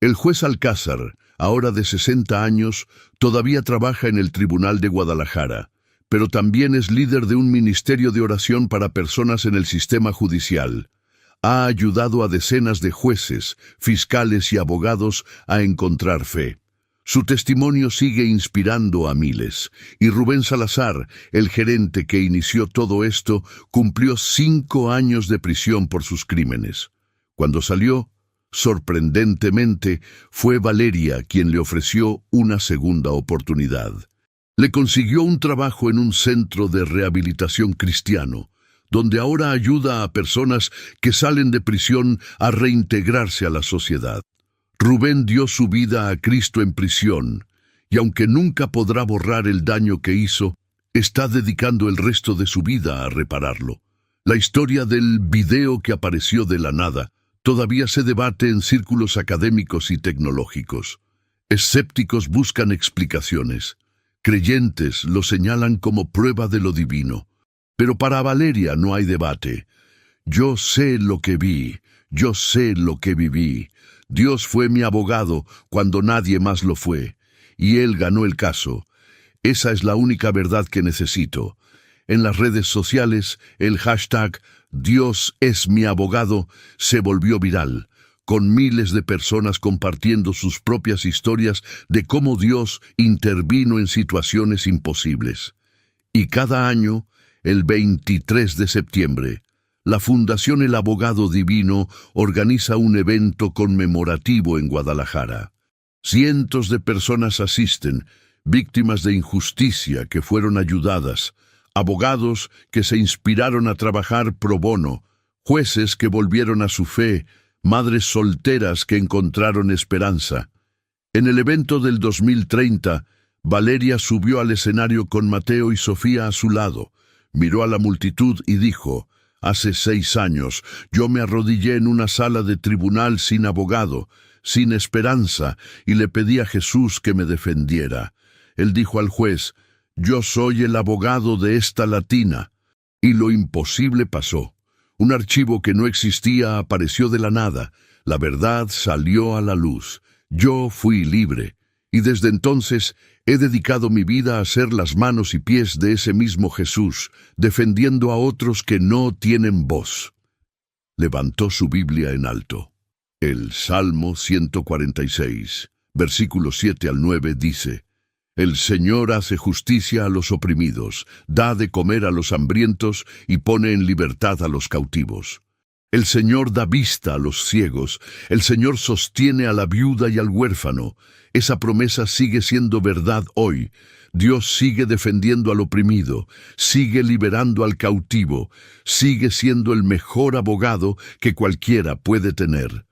El juez Alcázar, ahora de 60 años, todavía trabaja en el Tribunal de Guadalajara, pero también es líder de un ministerio de oración para personas en el sistema judicial. Ha ayudado a decenas de jueces, fiscales y abogados a encontrar fe. Su testimonio sigue inspirando a miles, y Rubén Salazar, el gerente que inició todo esto, cumplió 5 años de prisión por sus crímenes. Cuando salió, sorprendentemente, fue Valeria quien le ofreció una segunda oportunidad. Le consiguió un trabajo en un centro de rehabilitación cristiano, donde ahora ayuda a personas que salen de prisión a reintegrarse a la sociedad. Rubén dio su vida a Cristo en prisión, y aunque nunca podrá borrar el daño que hizo, está dedicando el resto de su vida a repararlo. La historia del video que apareció de la nada todavía se debate en círculos académicos y tecnológicos. Escépticos buscan explicaciones. Creyentes lo señalan como prueba de lo divino. Pero para Valeria no hay debate. Yo sé lo que vi, yo sé lo que viví. Dios fue mi abogado cuando nadie más lo fue, y Él ganó el caso. Esa es la única verdad que necesito. En las redes sociales, el hashtag Dios es mi abogado se volvió viral, con miles de personas compartiendo sus propias historias de cómo Dios intervino en situaciones imposibles. Y cada año, el 23 de septiembre, la Fundación El Abogado Divino organiza un evento conmemorativo en Guadalajara. Cientos de personas asisten, víctimas de injusticia que fueron ayudadas, abogados que se inspiraron a trabajar pro bono, jueces que volvieron a su fe, madres solteras que encontraron esperanza. En el evento del 2030, Valeria subió al escenario con Mateo y Sofía a su lado, miró a la multitud y dijo: «Hace 6 años, yo me arrodillé en una sala de tribunal sin abogado, sin esperanza, y le pedí a Jesús que me defendiera. Él dijo al juez: yo soy el abogado de esta latina». Y lo imposible pasó. Un archivo que no existía apareció de la nada. La verdad salió a la luz. Yo fui libre. Y desde entonces he dedicado mi vida a ser las manos y pies de ese mismo Jesús, defendiendo a otros que no tienen voz. Levantó su Biblia en alto. El Salmo 146, versículos 7 al 9 dice: «El Señor hace justicia a los oprimidos, da de comer a los hambrientos y pone en libertad a los cautivos. El Señor da vista a los ciegos, el Señor sostiene a la viuda y al huérfano». Esa promesa sigue siendo verdad hoy. Dios sigue defendiendo al oprimido, sigue liberando al cautivo, sigue siendo el mejor abogado que cualquiera puede tener.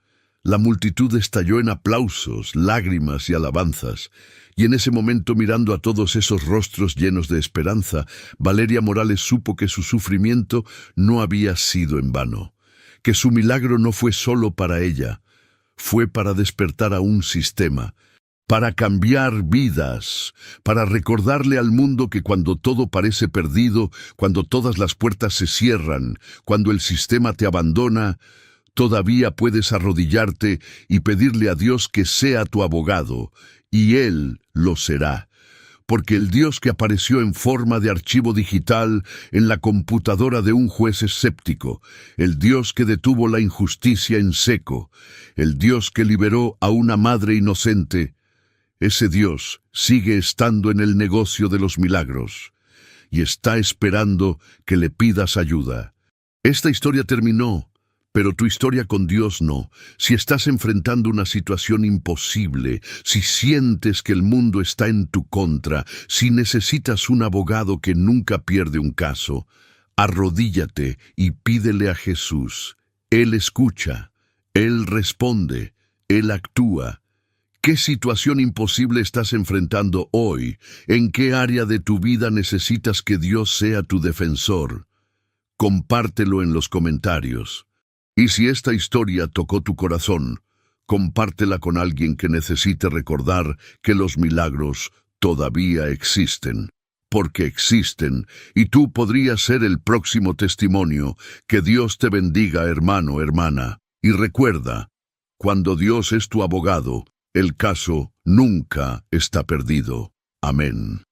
La multitud estalló en aplausos, lágrimas y alabanzas. Y en ese momento, mirando a todos esos rostros llenos de esperanza, Valeria Morales supo que su sufrimiento no había sido en vano, que su milagro no fue solo para ella, fue para despertar a un sistema, para cambiar vidas, para recordarle al mundo que cuando todo parece perdido, cuando todas las puertas se cierran, cuando el sistema te abandona, todavía puedes arrodillarte y pedirle a Dios que sea tu abogado, y Él lo será. Porque el Dios que apareció en forma de archivo digital en la computadora de un juez escéptico, el Dios que detuvo la injusticia en seco, el Dios que liberó a una madre inocente, ese Dios sigue estando en el negocio de los milagros y está esperando que le pidas ayuda. Esta historia terminó, pero tu historia con Dios no. Si estás enfrentando una situación imposible, si sientes que el mundo está en tu contra, si necesitas un abogado que nunca pierde un caso, arrodíllate y pídele a Jesús. Él escucha, Él responde, Él actúa. ¿Qué situación imposible estás enfrentando hoy? ¿En qué área de tu vida necesitas que Dios sea tu defensor? Compártelo en los comentarios. Y si esta historia tocó tu corazón, compártela con alguien que necesite recordar que los milagros todavía existen. Porque existen, y tú podrías ser el próximo testimonio. Que Dios te bendiga, hermano, hermana. Y recuerda, cuando Dios es tu abogado, el caso nunca está perdido. Amén.